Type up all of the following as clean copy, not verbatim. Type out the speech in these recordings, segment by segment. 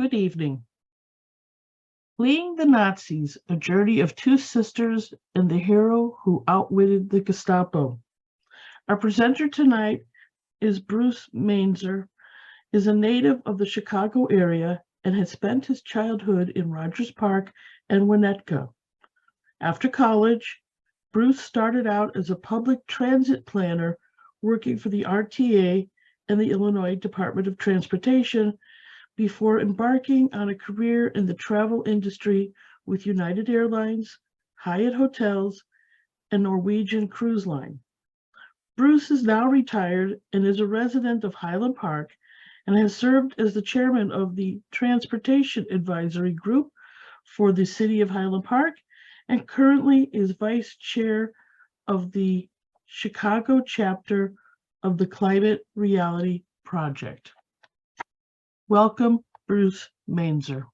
Good evening. Fleeing the Nazis, a journey of two sisters and the hero who outwitted the Gestapo. Our presenter tonight is Bruce Mainzer, is a native of the Chicago area and had spent his childhood in Rogers Park and Winnetka. After college, Bruce started out as a public transit planner working for the RTA and the Illinois Department of Transportation before embarking on a career in the travel industry with United Airlines, Hyatt Hotels, and Norwegian Cruise Line. Bruce is now retired and is a resident of Highland Park and has served as the chairman of the Transportation Advisory Group for the City of Highland Park and currently is vice chair of the Chicago chapter of the Climate Reality Project. Welcome, Bruce Mainzer.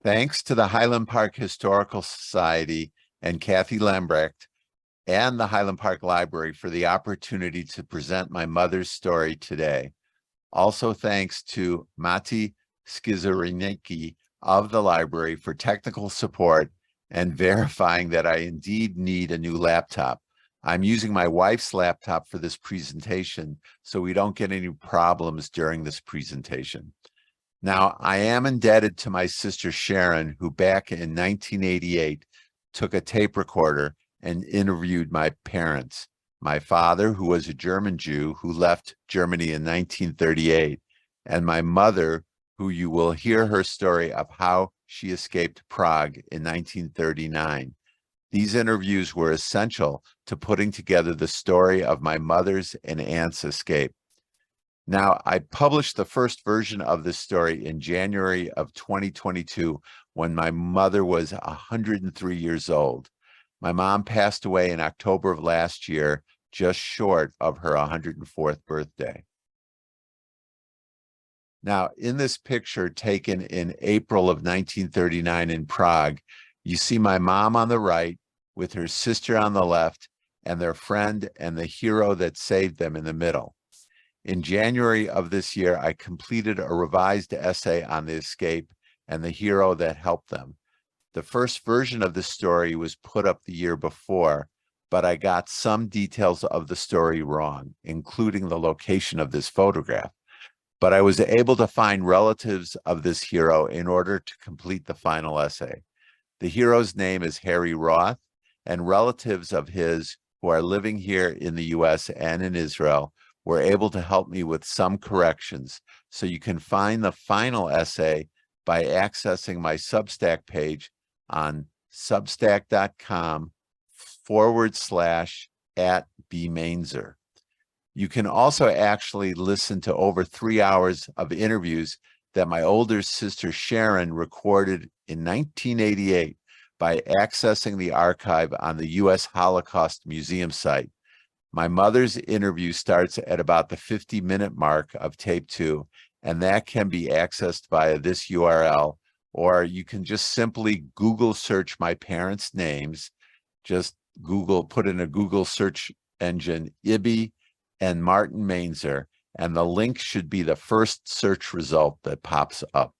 Thanks to the Highland Park Historical Society and Kathy Lambrecht and the Highland Park Library for the opportunity to present my mother's story today. Also thanks to Mati Skizariniki of the library for technical support and verifying that I indeed need a new laptop. I'm using my wife's laptop for this presentation, so we don't get any problems during this presentation. Now, I am indebted to my sister Sharon, who back in 1988 took a tape recorder and interviewed my parents. My father, who was a German Jew who left Germany in 1938, and my mother, who you will hear her story of how she escaped Prague in 1939. These interviews were essential to putting together the story of my mother's and aunt's escape. Now, I published the first version of this story in January of 2022 when my mother was 103 years old. My mom passed away in October of last year, just short of her 104th birthday. Now, in this picture taken in April of 1939 in Prague, you see my mom on the right with her sister on the left and their friend and the hero that saved them in the middle. In January of this year, I completed a revised essay on the escape and the hero that helped them. The first version of the story was put up the year before, but I got some details of the story wrong, including the location of this photograph. But I was able to find relatives of this hero in order to complete the final essay. The hero's name is Harry Roth, and relatives of his who are living here in the US and in Israel were able to help me with some corrections. So you can find the final essay by accessing my Substack page on substack.com/@bmainzer. You can also actually listen to over 3 hours of interviews that my older sister Sharon recorded in 1988 by accessing the archive on the U.S. Holocaust Museum site. My mother's interview starts at about the 50-minute mark of tape 2, and that can be accessed via this URL, or you can just simply Google search my parents' names. Just put in a Google search engine, Ibby and Martin Mainzer, and the link should be the first search result that pops up.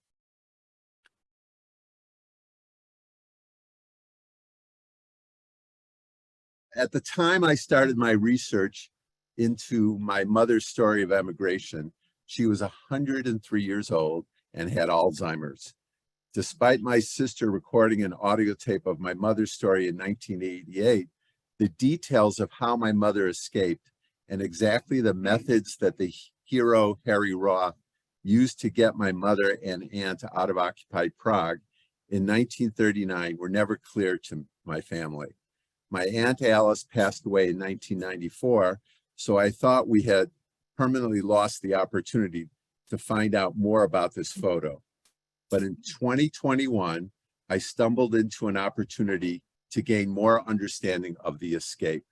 At the time I started my research into my mother's story of emigration, she was 103 years old and had Alzheimer's. Despite my sister recording an audio tape of my mother's story in 1988, the details of how my mother escaped and exactly the methods that the hero Harry Roth used to get my mother and aunt out of occupied Prague in 1939 were never clear to my family. My Aunt Alice passed away in 1994, so I thought we had permanently lost the opportunity to find out more about this photo. But in 2021, I stumbled into an opportunity to gain more understanding of the escape.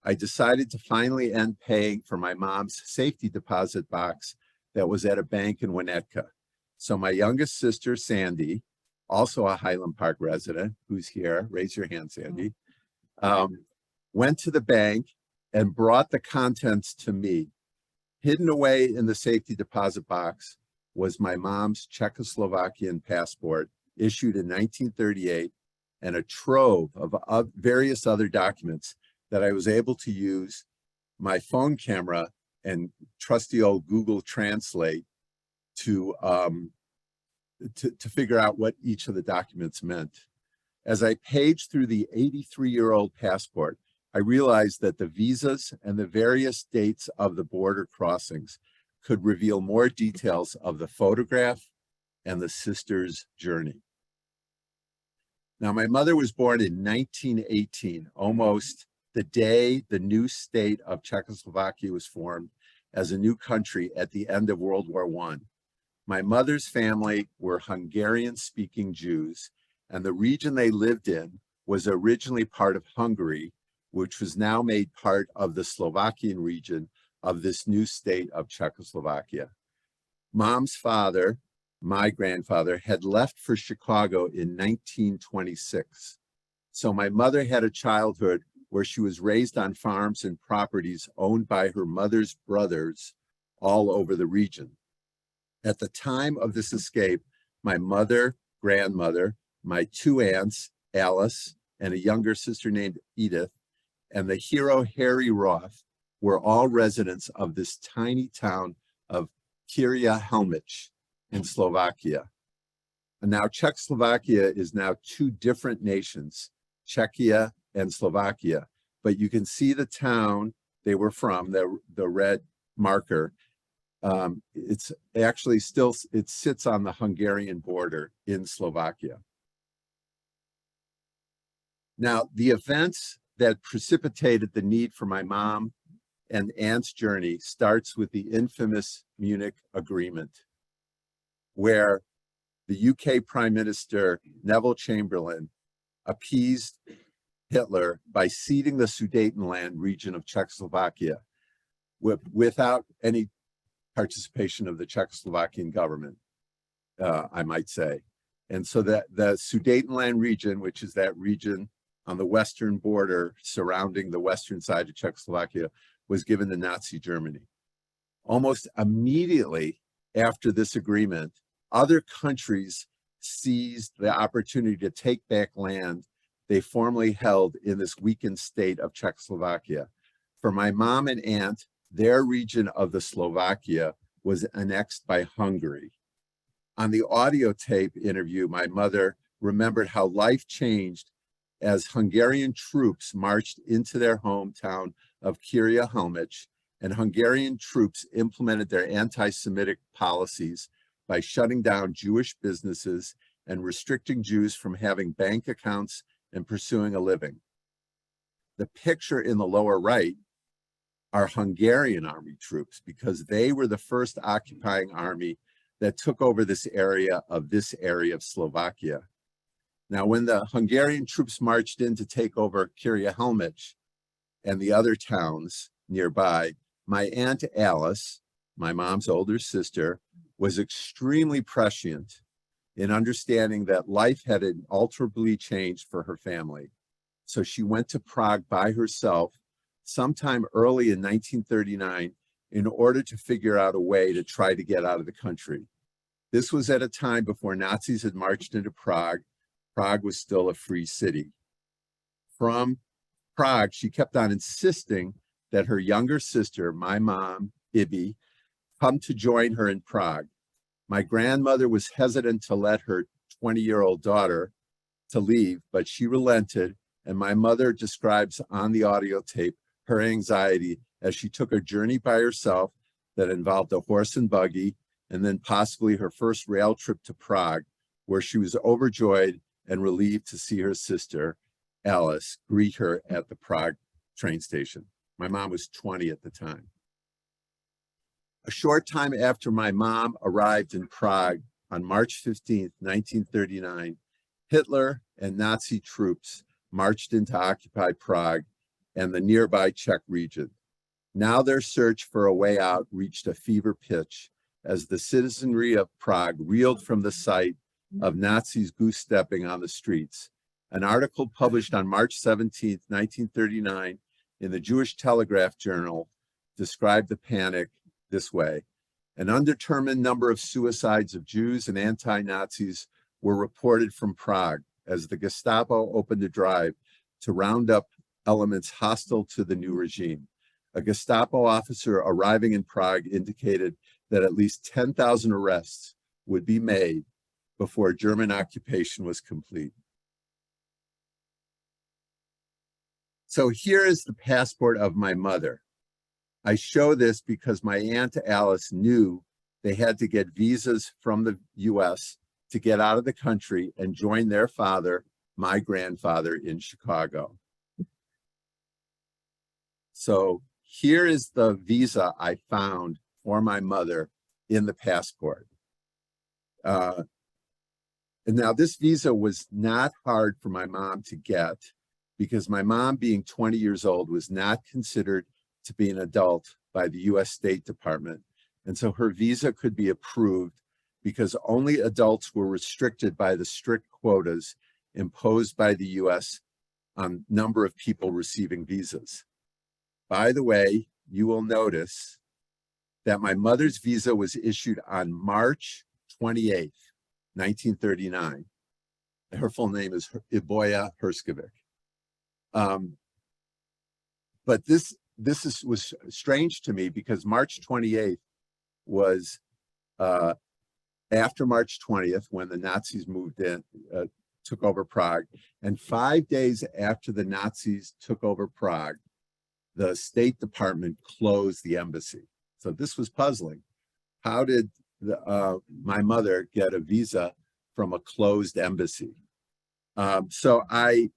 I decided to finally end paying for my mom's safety deposit box that was at a bank in Winnetka. So my youngest sister, Sandy, also a Highland Park resident, who's here, raise your hand, Sandy, went to the bank and brought the contents to me. Hidden away in the safety deposit box was my mom's Czechoslovakian passport, issued in 1938, and a trove of various other documents that I was able to use my phone camera and trusty old Google Translate to figure out what each of the documents meant. As I paged through the 83-year-old passport, I realized that the visas and the various dates of the border crossings could reveal more details of the photograph and the sisters' journey. Now, my mother was born in 1918, almost the day the new state of Czechoslovakia was formed as a new country at the end of World War I. My mother's family were Hungarian-speaking Jews, and the region they lived in was originally part of Hungary, which was now made part of the Slovakian region of this new state of Czechoslovakia. Mom's father, my grandfather, had left for Chicago in 1926. So my mother had a childhood where she was raised on farms and properties owned by her mother's brothers all over the region. At the time of this escape, my mother, grandmother, my two aunts, Alice, and a younger sister named Edith, and the hero Harry Roth were all residents of this tiny town of Kyria Helmich in Slovakia. And now Czechoslovakia is now two different nations, Czechia and Slovakia, but you can see the town they were from, the red marker. It's actually still, it sits on the Hungarian border in Slovakia. Now, the events that precipitated the need for my mom and aunt's journey starts with the infamous Munich Agreement, where the UK Prime Minister Neville Chamberlain appeased Hitler by ceding the Sudetenland region of Czechoslovakia without any participation of the Czechoslovakian government, I might say. And so that the Sudetenland region, which is that region on the western border surrounding the western side of Czechoslovakia, was given to Nazi Germany. Almost immediately after this agreement, other countries seized the opportunity to take back land they formerly held in this weakened state of Czechoslovakia. For my mom and aunt, their region of the Slovakia was annexed by Hungary. On the audio tape interview, my mother remembered how life changed as Hungarian troops marched into their hometown of Kyria Helmich, and Hungarian troops implemented their anti-Semitic policies by shutting down Jewish businesses and restricting Jews from having bank accounts and pursuing a living. The picture in the lower right are Hungarian army troops, because they were the first occupying army that took over this area of Slovakia. Now, when the Hungarian troops marched in to take over Kyria Helmich and the other towns nearby, my Aunt Alice, my mom's older sister, was extremely prescient in understanding that life had unalterably changed for her family. So she went to Prague by herself sometime early in 1939 in order to figure out a way to try to get out of the country. This was at a time before Nazis had marched into Prague. Prague was still a free city. From Prague, she kept on insisting that her younger sister, my mom, Ibby, come to join her in Prague. My grandmother was hesitant to let her 20-year-old daughter to leave, but she relented, and my mother describes on the audio tape her anxiety as she took a journey by herself that involved a horse and buggy, and then possibly her first rail trip to Prague, where she was overjoyed and relieved to see her sister, Alice, greet her at the Prague train station. My mom was 20 at the time. A short time after my mom arrived in Prague on March 15th, 1939, Hitler and Nazi troops marched into occupied Prague and the nearby Czech region. Now their search for a way out reached a fever pitch as the citizenry of Prague reeled from the sight of Nazis goose-stepping on the streets. An article published on March 17th, 1939 in the Jewish Telegraph Journal described the panic this way. An undetermined number of suicides of Jews and anti-Nazis were reported from Prague as the Gestapo opened a drive to round up elements hostile to the new regime. A Gestapo officer arriving in Prague indicated that at least 10,000 arrests would be made before German occupation was complete. So here is the passport of my mother. I show this because my Aunt Alice knew they had to get visas from the US to get out of the country and join their father, my grandfather, in Chicago. So here is the visa I found for my mother in the passport. And now this visa was not hard for my mom to get because my mom, being 20 years old, was not considered to be an adult by the US State Department. And so her visa could be approved because only adults were restricted by the strict quotas imposed by the US on number of people receiving visas. By the way, you will notice that my mother's visa was issued on March 28th, 1939. Her full name is Iboya Herskovic. But this was strange to me because March 28th was after March 20th, when the Nazis moved in, took over Prague. And 5 days after the Nazis took over Prague, the State Department closed the embassy. So this was puzzling. How did my mother get a visa from a closed embassy? So I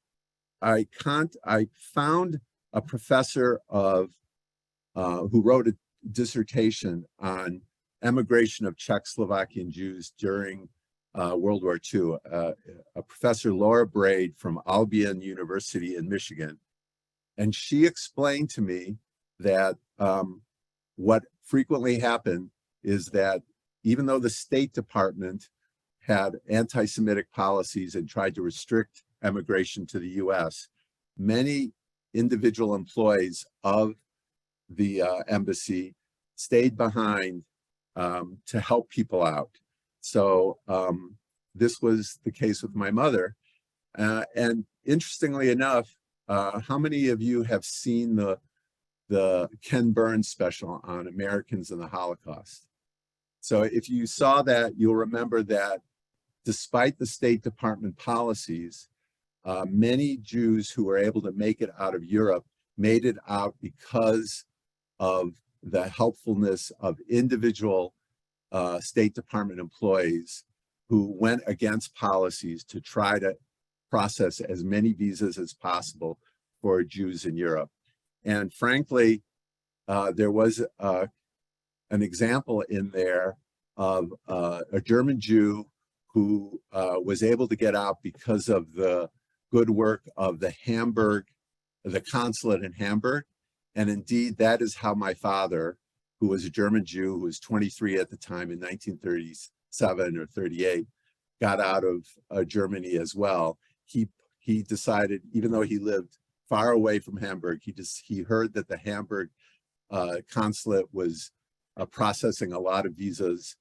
found a professor who wrote a dissertation on emigration of Czechoslovakian Jews during World War II, a professor Laura Braid from Albion University in Michigan. And she explained to me that what frequently happened is that even though the State Department had anti-Semitic policies and tried to restrict emigration to the US, many individual employees of the embassy stayed behind to help people out. So this was the case with my mother. And interestingly enough, how many of you have seen the Ken Burns special on Americans and the Holocaust? So if you saw that, you'll remember that despite the State Department policies, many Jews who were able to make it out of Europe made it out because of the helpfulness of individual State Department employees who went against policies to try to process as many visas as possible for Jews in Europe. And frankly, there was an example in there of a German Jew who was able to get out because of the good work of the consulate in Hamburg. And indeed, that is how my father, who was a German Jew, who was 23 at the time in 1937 or 38, got out of Germany as well. He decided, even though he lived far away from Hamburg, he heard that the Hamburg consulate was processing a lot of visas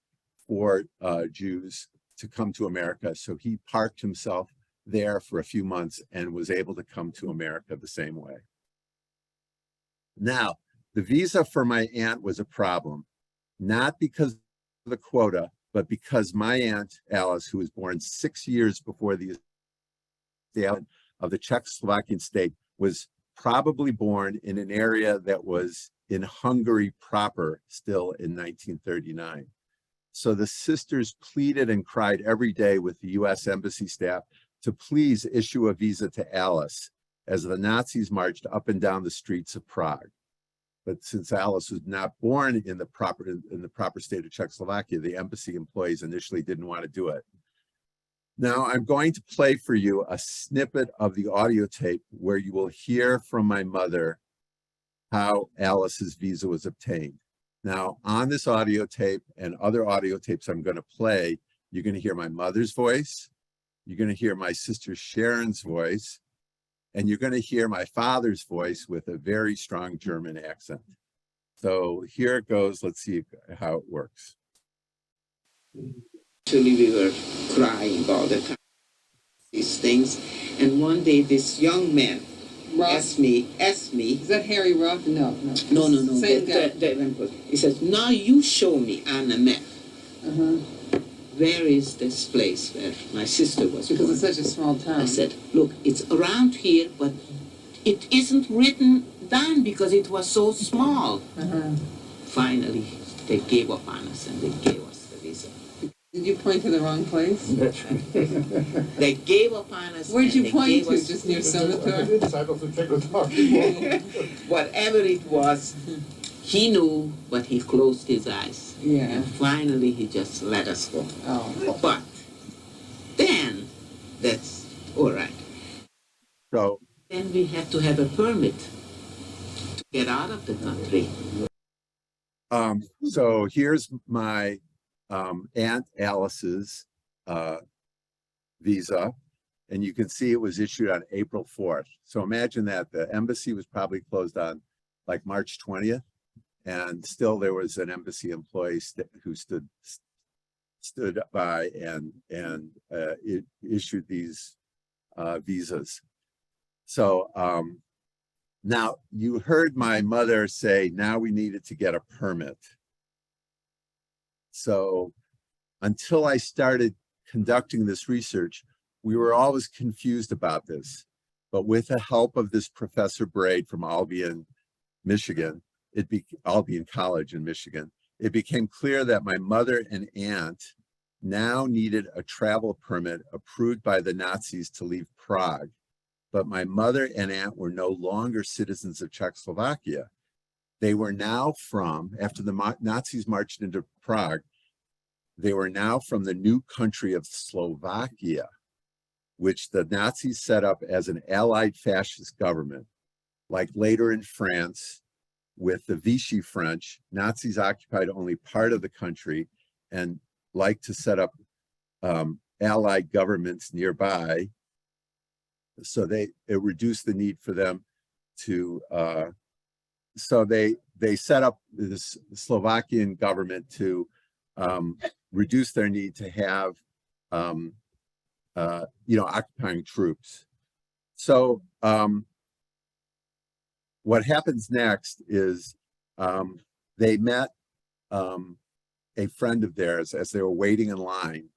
for Jews to come to America. So he parked himself there for a few months and was able to come to America the same way. Now, the visa for my aunt was a problem, not because of the quota, but because my Aunt Alice, who was born 6 years before the establishment of the Czechoslovakian state, was probably born in an area that was in Hungary proper still in 1939. So the sisters pleaded and cried every day with the US Embassy staff to please issue a visa to Alice as the Nazis marched up and down the streets of Prague. But since Alice was not born in the proper state of Czechoslovakia, the embassy employees initially didn't want to do it. Now I'm going to play for you a snippet of the audio tape where you will hear from my mother how Alice's visa was obtained. Now on this audio tape and other audio tapes I'm going to play, you're going to hear my mother's voice, you're going to hear my sister Sharon's voice, and you're going to hear my father's voice with a very strong German accent. So here it goes. Let's see how it works. Actually, we were crying all the time, these things. And one day, this young man asked me. Is that Harry Roth? No. No. Same guy. He says, now you show me on a map. Uh-huh. Where is this place where my sister was Because born? it's such a small town. I said, look, it's around here, but it isn't written down because it was so small. Uh-huh. Finally, they gave up on us and they gave us the visa. Did you point to the wrong place? That's right. They gave up on us. Where'd you and they point gave to? us- Just near I Sumatra? did decide not to check the document. Whatever it was, he knew, but he closed his eyes. Yeah. And finally, he just let us go. Oh. But then, that's all right. So Then we had to have a permit to get out of the country. so here's my Aunt Alice's visa, and you can see it was issued on April 4th. So imagine that the embassy was probably closed on like March 20th, and still there was an embassy employee who stood by and it issued these visas. So now you heard my mother say, now we needed to get a permit. So until I started conducting this research, we were always confused about this. But with the help of this Professor Braid from Albion, Michigan, Albion College in Michigan, it became clear that my mother and aunt now needed a travel permit approved by the Nazis to leave Prague. But my mother and aunt were no longer citizens of Czechoslovakia. They were now from, after the Nazis marched into Prague, they were now from the new country of Slovakia, which the Nazis set up as an allied fascist government. Like later in France, with the Vichy French, Nazis occupied only part of the country and liked to set up allied governments nearby. So it reduced the need for them to, so they set up this Slovakian government to reduce their need to have, occupying troops. So what happens next is they met a friend of theirs as they were waiting in line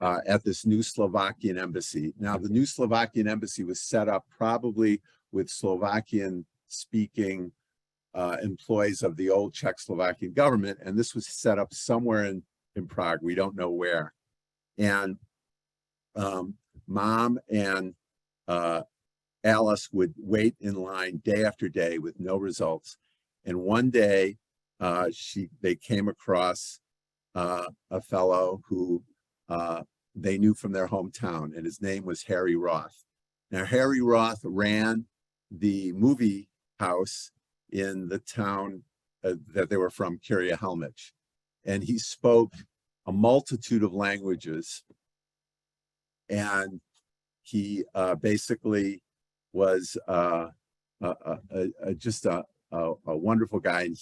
at this new Slovakian embassy. Now, the new Slovakian embassy was set up probably with Slovakian speaking employees of the old Czechoslovakian government. And this was set up somewhere in Prague. We don't know where. And Mom and Alice would wait in line day after day with no results. And one day they came across a fellow who they knew from their hometown, and his name was Harry Roth. Now, Harry Roth ran the movie house in the town that they were from, Kiria Helmich, and he spoke a multitude of languages. And he basically was just a wonderful guy. And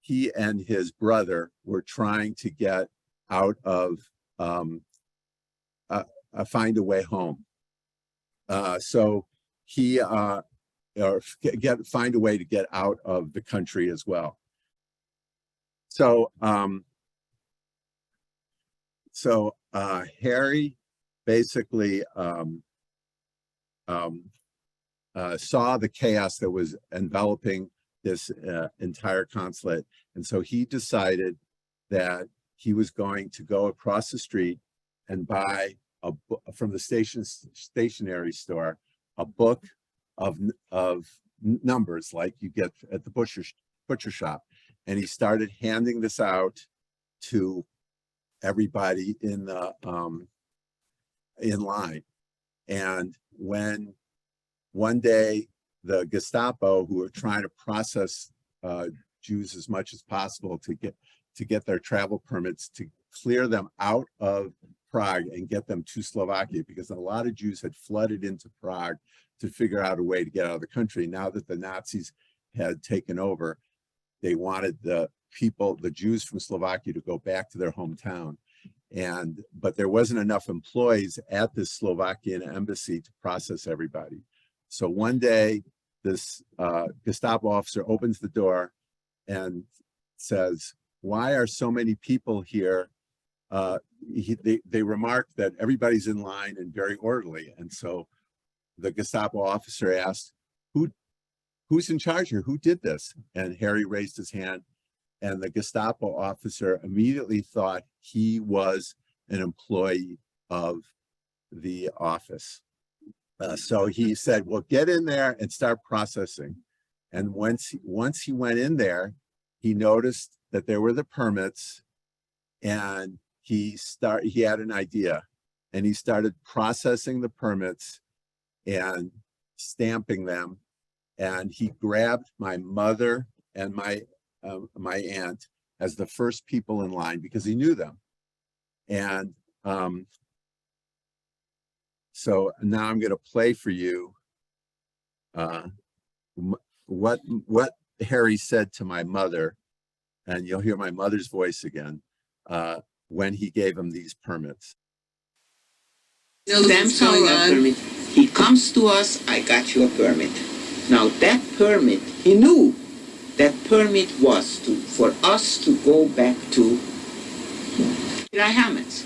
he and his brother were trying to get out of find a way home. So he find a way to get out of the country as well. So Harry basically saw the chaos that was enveloping this entire consulate. And so he decided that he was going to go across the street and buy from the stationery store a book of numbers like you get at the butcher shop. And he started handing this out to everybody in the in line. And when one day the Gestapo, who were trying to process Jews as much as possible to get their travel permits, to clear them out of Prague and get them to Slovakia, because a lot of Jews had flooded into Prague to figure out a way to get out of the country now that the Nazis had taken over. they wanted the Jews from Slovakia to go back to their hometown. But there wasn't enough employees at this Slovakian embassy to process everybody. So one day, this Gestapo officer opens the door and says, "Why are so many people here?" They remarked that everybody's in line and very orderly. And so the Gestapo officer asked, who's in charge here? Who did this? And Harry raised his hand, and the Gestapo officer immediately thought he was an employee of the office. So he said, well, get in there and start processing. And once he went in there, he noticed that there were the permits, and he had an idea, and he started processing the permits and stamping them. And he grabbed my mother and my aunt as the first people in line because he knew them. And so now I'm going to play for you what Harry said to my mother, and you'll hear my mother's voice again when he gave him these permits. Stamps on a permit. He comes to us, I got you a permit. Now that permit, he knew that permit was for us to go back to Hamets.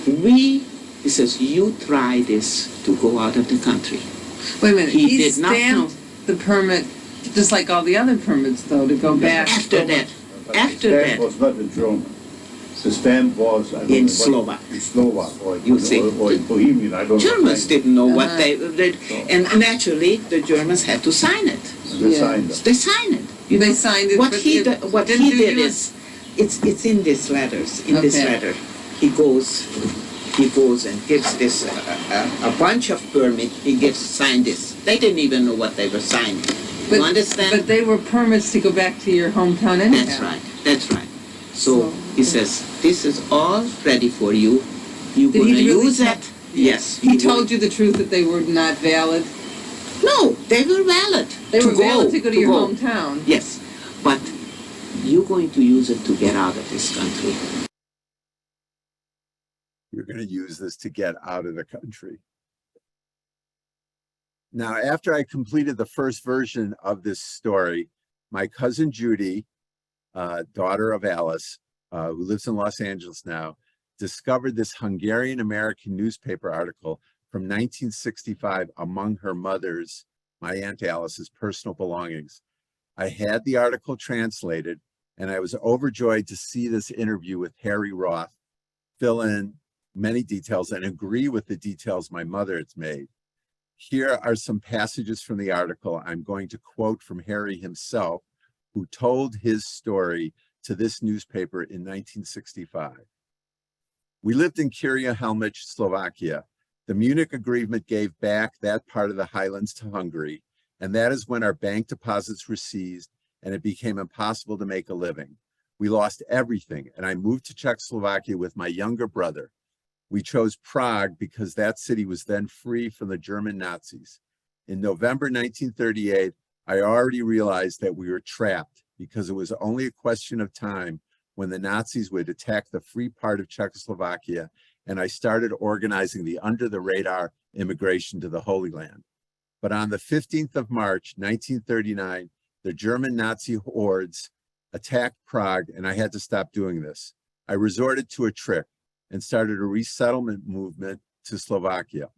He says, you try this to go out of the country. Wait a minute, He he did not know. stamped the permit, just like all the other permits, though, to go back. After that, The stamp was not in German. The stamp was in Slovak. In Slovak, or You see. or in Bohemian, I don't know. Germans didn't know what they did, and naturally the Germans had to sign it. They Yeah. signed it. They signed it. You They know, signed it, What but he it did didn't do you is, it's in these letters. In this Okay. letter, he goes and gives this a bunch of permit. He signed this. They didn't even know what they were signing. You understand? But they were permits to go back to your hometown anyhow. That's right. That's right. So he says, this is all ready for you. You're Did going to he really use it? Yes. He told you the truth that they were not valid? No, they were valid. They were valid to go to your go. hometown. Yes, but you're going to use it to get out of this country. You're going to use this to get out of the country. Now, after I completed the first version of this story, my cousin Judy, daughter of Alice, who lives in Los Angeles now, discovered this Hungarian-American newspaper article from 1965 among her mother's, my Aunt Alice's, personal belongings. I had the article translated, and I was overjoyed to see this interview with Harry Roth fill in many details and agree with the details my mother had made. Here are some passages from the article I'm going to quote from Harry himself, who told his story to this newspaper in 1965. We lived in Kirja-Helmich, Slovakia. The Munich Agreement gave back that part of the highlands to Hungary, and that is when our bank deposits were seized and it became impossible to make a living. We lost everything, and I moved to Czechoslovakia with my younger brother. We chose Prague because that city was then free from the German Nazis. In November 1938, I already realized that we were trapped because it was only a question of time when the Nazis would attack the free part of Czechoslovakia, and I started organizing the under-the-radar immigration to the Holy Land. But on the 15th of March, 1939, the German Nazi hordes attacked Prague, and I had to stop doing this. I resorted to a trick and started a resettlement movement to Slovakia.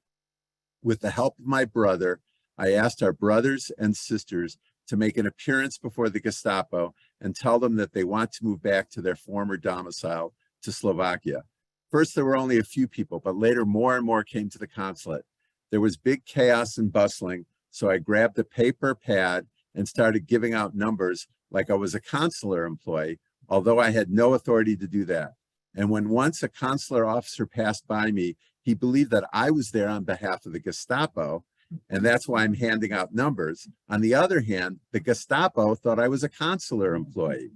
With the help of my brother, I asked our brothers and sisters to make an appearance before the Gestapo and tell them that they want to move back to their former domicile to Slovakia. First, there were only a few people, but later more and more came to the consulate. There was big chaos and bustling, so I grabbed a paper pad and started giving out numbers like I was a consular employee, although I had no authority to do that. And when once a consular officer passed by me, he believed that I was there on behalf of the Gestapo, and that's why I'm handing out numbers. On the other hand, the Gestapo thought I was a consular employee.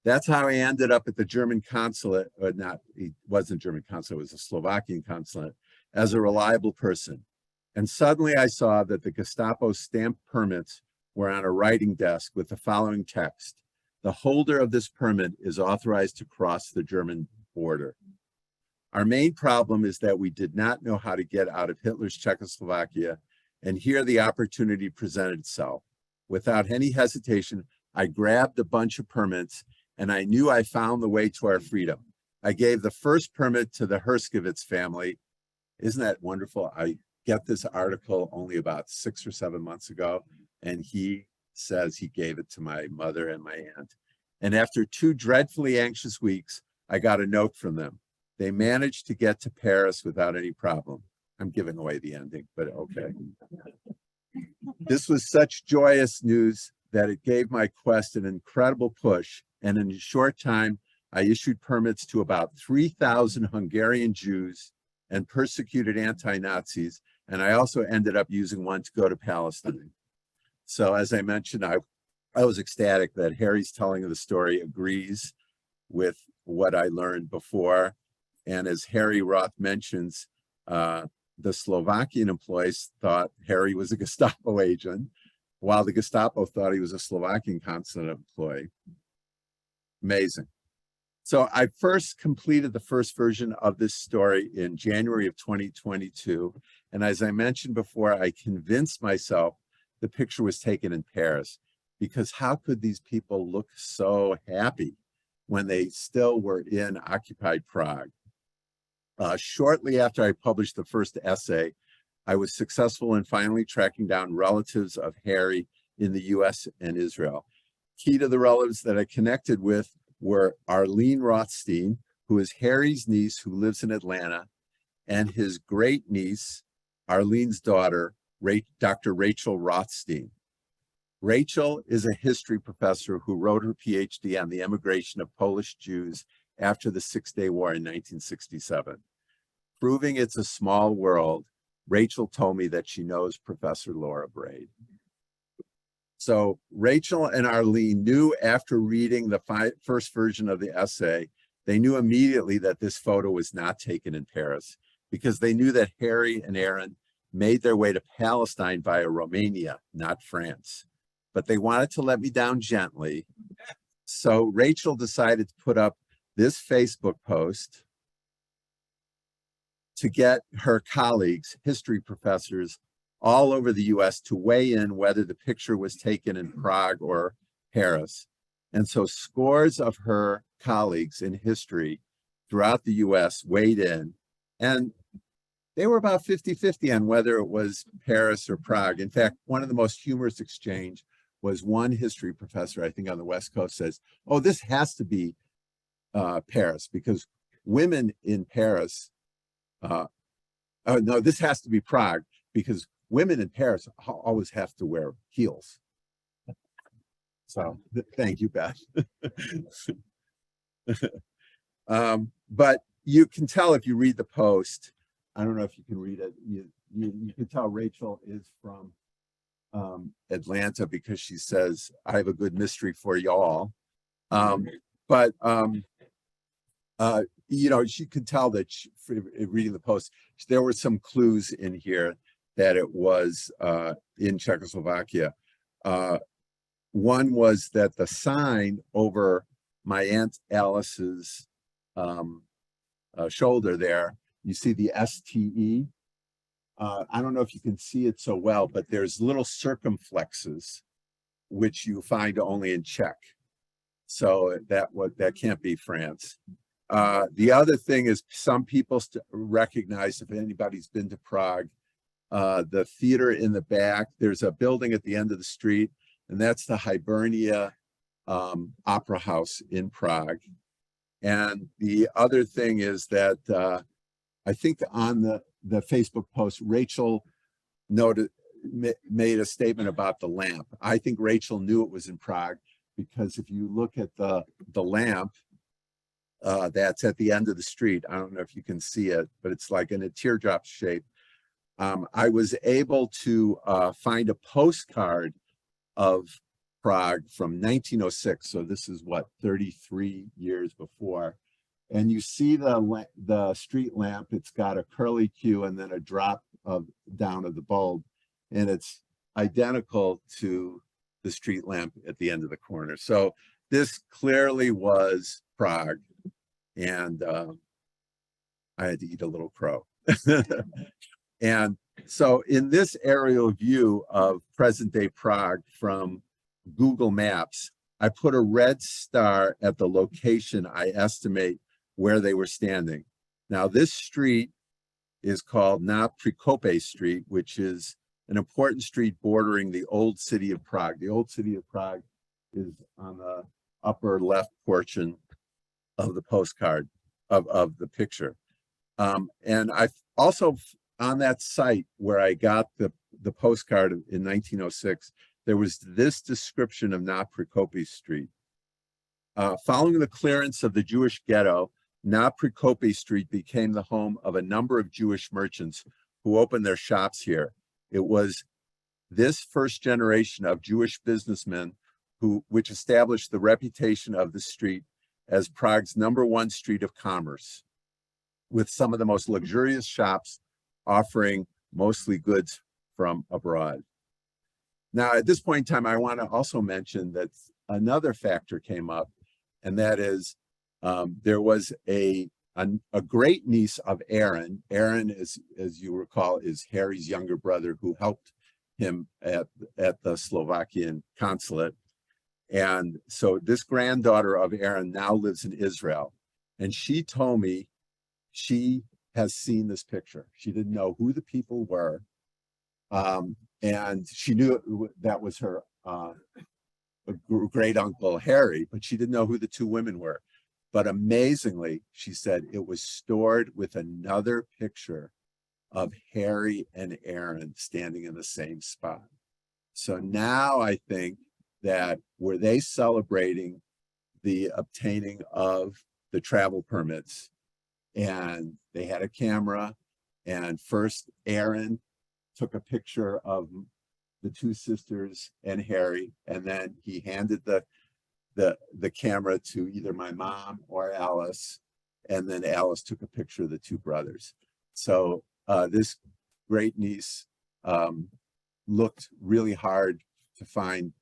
That's how I ended up at the German consulate, or not, it wasn't German consulate, it was a Slovakian consulate, as a reliable person. And suddenly I saw that the Gestapo stamped permits were on a writing desk with the following text: "The holder of this permit is authorized to cross the German border." Our main problem is that we did not know how to get out of Hitler's Czechoslovakia, and here the opportunity presented itself. Without any hesitation, I grabbed a bunch of permits, and I knew I found the way to our freedom. I gave the first permit to the Herskovitz family. Isn't that wonderful? I get this article only about 6 or 7 months ago, and he says he gave it to my mother and my aunt. And after 2 dreadfully anxious weeks, I got a note from them. They managed to get to Paris without any problem. I'm giving away the ending, but okay. This was such joyous news that it gave my quest an incredible push. And in a short time, I issued permits to about 3,000 Hungarian Jews and persecuted anti-Nazis. And I also ended up using one to go to Palestine. So as I mentioned, I was ecstatic that Harry's telling of the story agrees with what I learned before. And as Harry Roth mentions, the Slovakian employees thought Harry was a Gestapo agent, while the Gestapo thought he was a Slovakian consulate employee. Amazing. So I first completed the first version of this story in January of 2022. And as I mentioned before, I convinced myself the picture was taken in Paris, because how could these people look so happy when they still were in occupied Prague? Shortly after I published the first essay, I was successful in finally tracking down relatives of Harry in the US and Israel. Key to the relatives that I connected with were Arlene Rothstein, who is Harry's niece who lives in Atlanta, and his great niece, Arlene's daughter, Dr. Rachel Rothstein. Rachel is a history professor who wrote her PhD on the emigration of Polish Jews after the Six-Day War in 1967. Proving it's a small world, Rachel told me that she knows Professor Laura Braid. So Rachel and Arlene knew after reading the first version of the essay, they knew immediately that this photo was not taken in Paris, because they knew that Harry and Aaron made their way to Palestine via Romania, not France. But they wanted to let me down gently. So Rachel decided to put up this Facebook post to get her colleagues, history professors all over the US, to weigh in whether the picture was taken in Prague or Paris. And so scores of her colleagues in history throughout the US weighed in, and they were about 50-50 on whether it was Paris or Prague. In fact, one of the most humorous exchange was one history professor, I think on the West Coast, says, "Oh, this has to be Paris, because women in Paris, no, this has to be Prague, because women in Paris always have to wear heels." So thank you, Beth. But you can tell if you read the post, I don't know if you can read it, you can tell Rachel is from Atlanta, because she says, "I have a good mystery for y'all." You know, she could tell that reading the post, there were some clues in here that it was in Czechoslovakia. One was that the sign over my Aunt Alice's shoulder there, you see the STE. I don't know if you can see it so well, but there's little circumflexes, which you find only in Czech. So that can't be France. The other thing is, some people recognize, if anybody's been to Prague, the theater in the back, there's a building at the end of the street, and that's the Hibernia Opera House in Prague. And the other thing is that I think on the Facebook post, Rachel made a statement about the lamp. I think Rachel knew it was in Prague, because if you look at the lamp that's at the end of the street, I don't know if you can see it, but it's like in a teardrop shape. I was able to find a postcard of Prague from 1906. So this is what, 33 years before. And you see the street lamp, it's got a curly Q and then a drop down of the bulb. And it's identical to the street lamp at the end of the corner. So this clearly was Prague, and I had to eat a little crow. And so in this aerial view of present-day Prague from Google Maps, I put a red star at the location I estimate where they were standing. Now, this street is called Na Prikope Street, which is an important street bordering the old city of Prague. The old city of Prague is on the upper left portion of the postcard of the picture. And I also, on that site where I got the postcard in 1906, there was this description of Na Prikope Street. Following the clearance of the Jewish ghetto, Na Prikope Street became the home of a number of Jewish merchants who opened their shops here. It was this first generation of Jewish businessmen which established the reputation of the street as Prague's #1 street of commerce, with some of the most luxurious shops offering mostly goods from abroad. Now, at this point in time, I want to also mention that another factor came up, and that is there was a great niece of Aaron. Aaron, as you recall, is Harry's younger brother who helped him at the Slovakian consulate. And so this granddaughter of Aaron now lives in Israel. And she told me she has seen this picture. She didn't know who the people were. And she knew that was her great uncle Harry, but she didn't know who the two women were. But amazingly, she said it was stored with another picture of Harry and Aaron standing in the same spot. So now I think that were they celebrating the obtaining of the travel permits, and they had a camera, and first Aaron took a picture of the two sisters and Harry, and then he handed the camera to either my mom or Alice, and then Alice took a picture of the two brothers. So this great niece looked really hard to find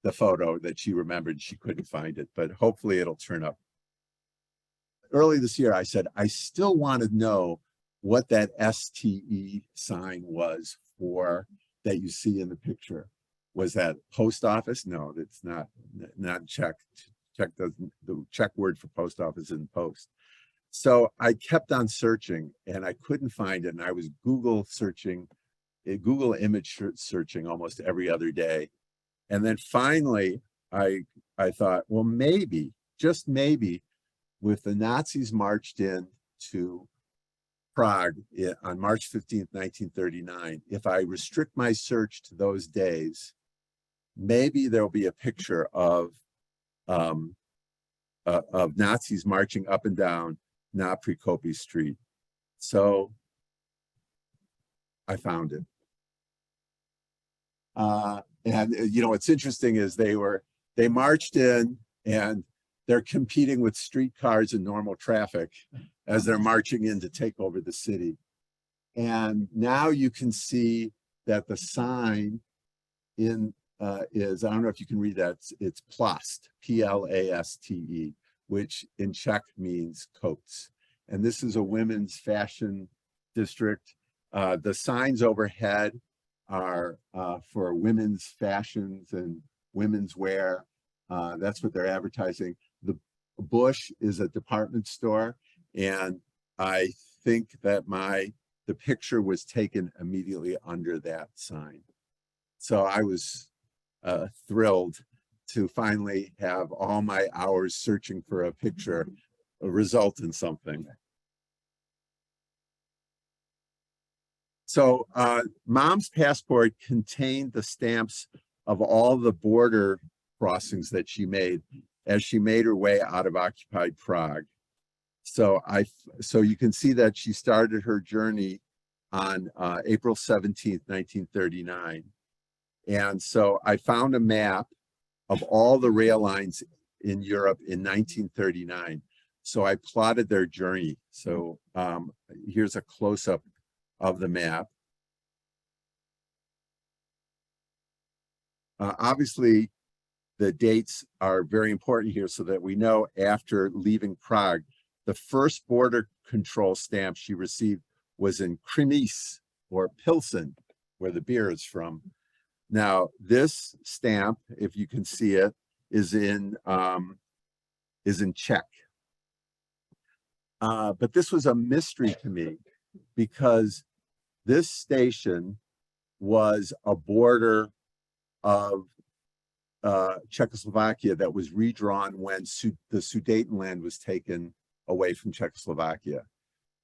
the photo that she remembered. She couldn't find it, but hopefully it'll turn up. Early this year, I said, I still want to know what that STE sign was for that you see in the picture. Was that post office? No, it's not Czech. The Czech word for post office isn't post. So I kept on searching and I couldn't find it. And I was Google image searching almost every other day. And then finally, I thought, well, maybe, just maybe, with the Nazis marched in to Prague on March 15th, 1939, if I restrict my search to those days, maybe there'll be a picture of Nazis marching up and down Na Prikope Street. So I found it. And you know, what's interesting is they marched in and they're competing with streetcars and normal traffic as they're marching in to take over the city. And now you can see that the sign is, I don't know if you can read that, it's Plast, P-L-A-S-T-E, which in Czech means coats. And this is a women's fashion district. The signs overhead are for women's fashions and women's wear. That's what they're advertising. The bush is a department store, and I think that the picture was taken immediately under that sign. So I was thrilled to finally have all my hours searching for a picture result in something. So Mom's passport contained the stamps of all the border crossings that she made as she made her way out of occupied Prague. So you can see that she started her journey on April 17th, 1939. And so I found a map of all the rail lines in Europe in 1939. So I plotted their journey. So here's a close-up. of the map. Obviously, the dates are very important here so that we know after leaving Prague, the first border control stamp she received was in Krimis or Pilsen, where the beer is from. Now, this stamp, if you can see it, is in Czech. But this was a mystery to me because this station was a border of Czechoslovakia that was redrawn when the Sudetenland was taken away from Czechoslovakia.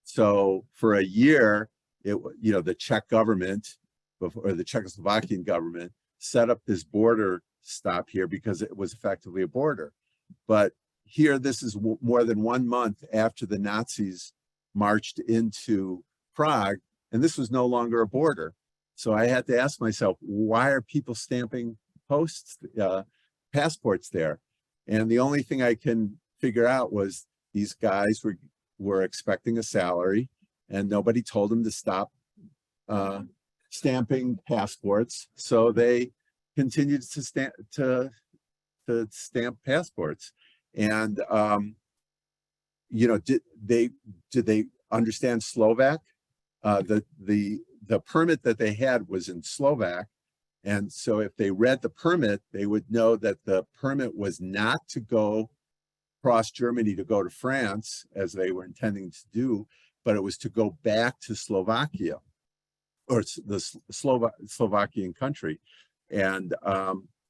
So for a year, the Czech government or the Czechoslovakian government set up this border stop here because it was effectively a border. But here, this is more than 1 month after the Nazis marched into Prague, and this was no longer a border. So I had to ask myself, why are people stamping passports there? And the only thing I can figure out was these guys were expecting a salary, and nobody told them to stop stamping passports. So they continued to stamp passports. And did they understand Slovak? The permit that they had was in Slovak. And so if they read the permit, they would know that the permit was not to go across Germany to go to France, as they were intending to do, but it was to go back to Slovakia, or the Slovakian country. And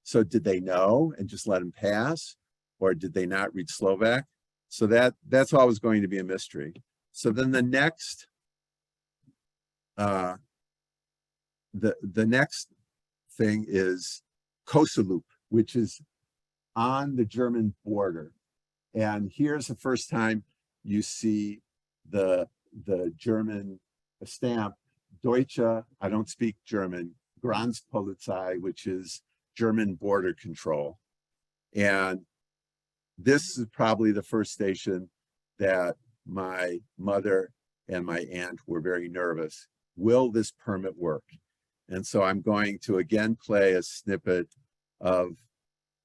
so did they know and just let him pass? Or did they not read Slovak? So that's always going to be a mystery. So then the next thing is Koselup, which is on the German border. And here's the first time you see the German stamp, Deutsche, I don't speak German, Grenzpolizei, which is German border control. And this is probably the first station that my mother and my aunt were very nervous. Will this permit work? And so I'm going to again play a snippet of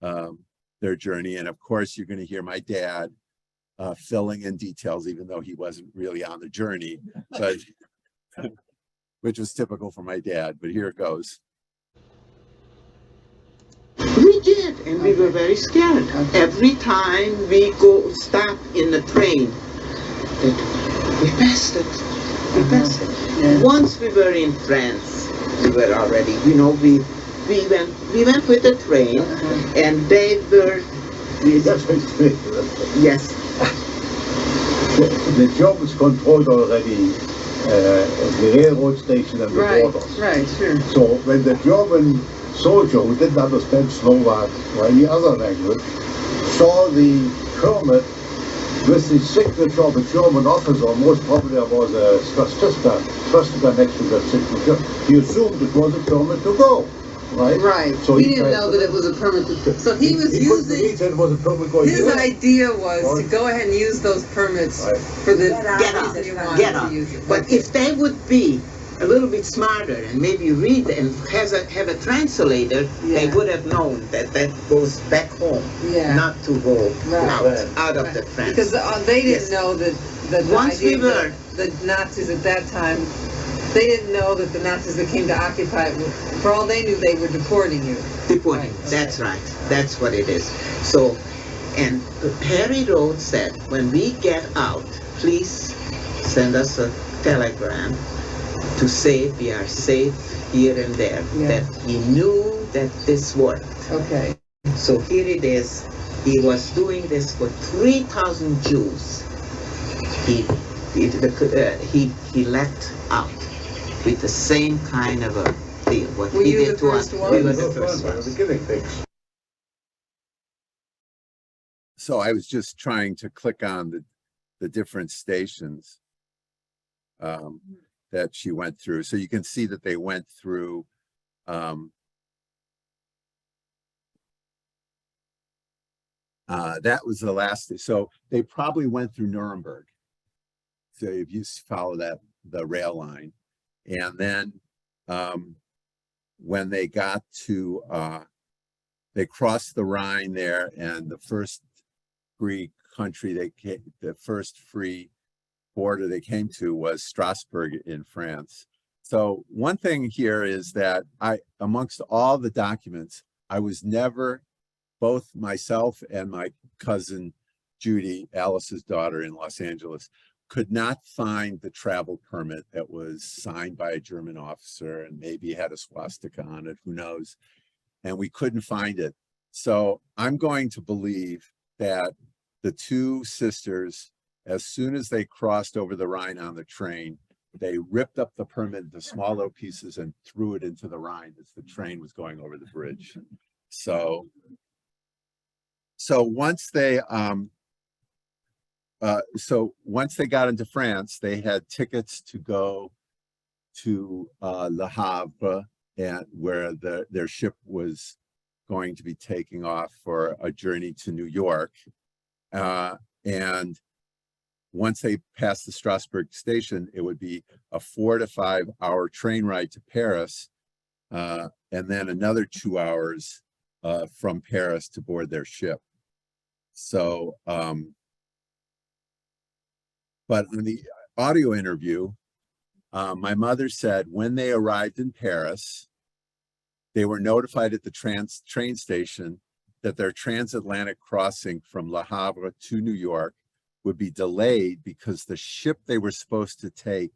their journey. And of course, you're going to hear my dad filling in details, even though he wasn't really on the journey, but which was typical for my dad. But here it goes. We did, and we were very scared. Every time we stop in the train, we passed it. We passed it. Yeah. Once we were in France, we were already, we went with the train, and they were. Yes. The Germans controlled already the railroad station and the borders. Right, sure. So when the German soldier who didn't understand Slovak or any other language saw the permit with the signature of a German officer, most probably there was a swastika next to that signature, he assumed it was a permit to go. Right? Right. So he didn't know that it was a permit to. So he was using. He said it was a permit going His idea was to go ahead and use those permits for the Get out. that he wanted Get to out. use it. But if they would be a little bit smarter and maybe read and have a translator, they would have known that goes back home, not to go out of the France. Because they didn't know that the Nazis at that time, they didn't know that the Nazis that came to occupy it, for all they knew, they were deporting you. Deporting, that's right. That's what it is. So, and Harry Road said, when we get out, please send us a telegram to say we are safe here and there. That he knew that this worked. Okay. So here it is. He was doing this for 3,000 Jews. He let out with the same kind of a deal. What Were he you did the to us. first one? We were the first ones. So I was just trying to click on the different stations that she went through. So you can see that they went through that was the last. So they probably went through Nuremberg. So if you follow the rail line, and then when they got to they crossed the Rhine there, and the first free country the first free border they came to was Strasbourg in France. So one thing here is that amongst all the documents, I was never, both myself and my cousin Judy, Alice's daughter in Los Angeles, could not find the travel permit that was signed by a German officer and maybe had a swastika on it, who knows? And we couldn't find it. So I'm going to believe that the two sisters, as soon as they crossed over the Rhine on the train, they ripped up the permit into small little pieces and threw it into the Rhine as the train was going over the bridge. So once they got into France, they had tickets to go to Le Havre, and where their ship was going to be taking off for a journey to New York. And once they passed the Strasbourg station, it would be a 4 to 5 hour train ride to Paris, and then another 2 hours from Paris to board their ship. So, but in the audio interview, my mother said when they arrived in Paris, they were notified at the train station that their transatlantic crossing from Le Havre to New York would be delayed because the ship they were supposed to take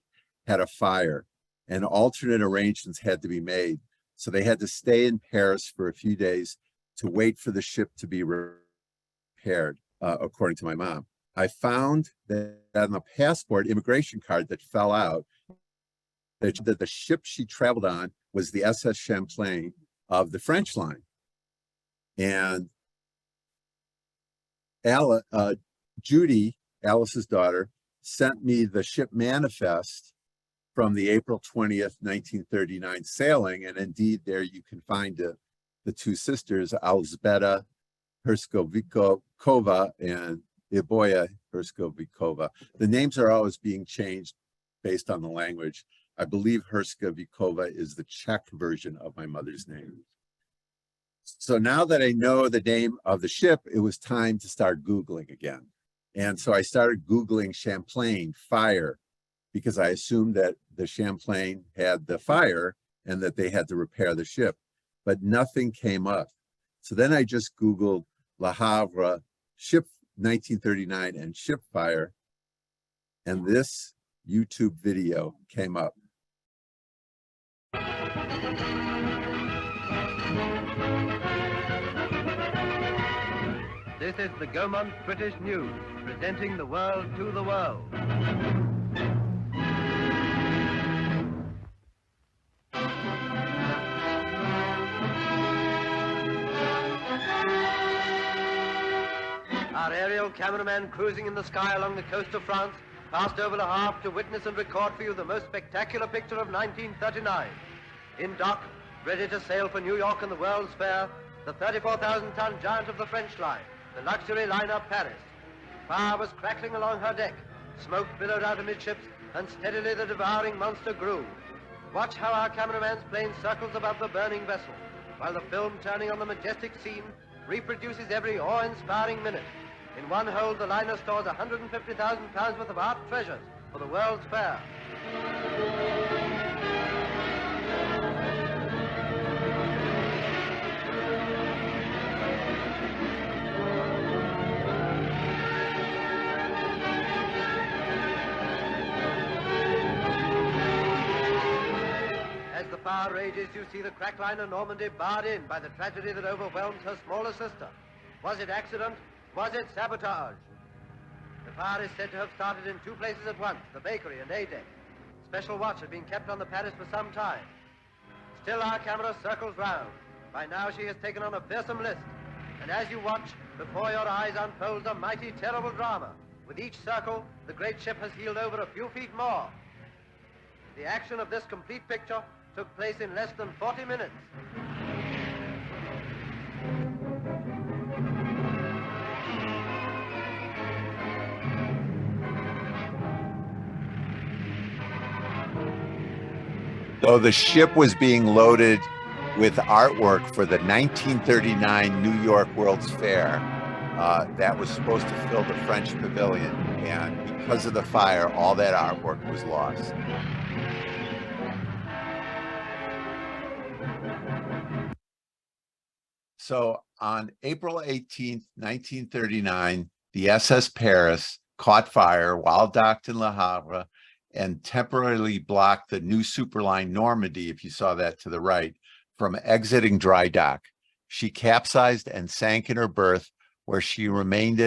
had a fire and alternate arrangements had to be made. So they had to stay in Paris for a few days to wait for the ship to be repaired, according to my mom. I found that on the passport immigration card that fell out, that the ship she traveled on was the SS Champlain of the French line. And Judy, Alice's daughter, sent me the ship manifest from the April 20th, 1939 sailing. And indeed, there you can find the two sisters, Alzbeta Herskovikova and Iboya Herskovikova. The names are always being changed based on the language. I believe Herskovikova is the Czech version of my mother's name. So now that I know the name of the ship, it was time to start Googling again. And so I started Googling Champlain fire, because I assumed that the Champlain had the fire and that they had to repair the ship, but nothing came up. So then I just Googled Le Havre ship 1939 and ship fire, and this YouTube video came up. This is the Gaumont British News, presenting the world to the world. Our aerial cameraman cruising in the sky along the coast of France passed over Le Havre to witness and record for you the most spectacular picture of 1939. In dock, ready to sail for New York and the World's Fair, the 34,000-ton giant of the French line, the luxury liner Paris. Fire was crackling along her deck, smoke billowed out amidships, and steadily the devouring monster grew. Watch how our cameraman's plane circles above the burning vessel, while the film turning on the majestic scene reproduces every awe-inspiring minute. In one hold, the liner stores 150,000 pounds worth of art treasures for the World's Fair. As the fire rages, you see the crack liner Normandy barred in by the tragedy that overwhelms her smaller sister. Was it accident? Was it sabotage? The fire is said to have started in two places at once, the bakery and A-deck. Special watch had been kept on the Paris for some time. Still our camera circles round. By now she has taken on a fearsome list. And as you watch, before your eyes unfolds a mighty, terrible drama. With each circle, the great ship has heeled over a few feet more. The action of this complete picture took place in less than 40 minutes. So the ship was being loaded with artwork for the 1939 New York World's Fair. That was supposed to fill the French pavilion, and because of the fire, all that artwork was lost. So on April 18th, 1939, the SS Paris caught fire while docked in Le Havre and temporarily blocked the new superline Normandy, if you saw that to the right, from exiting dry dock. She capsized and sank in her berth, where she remained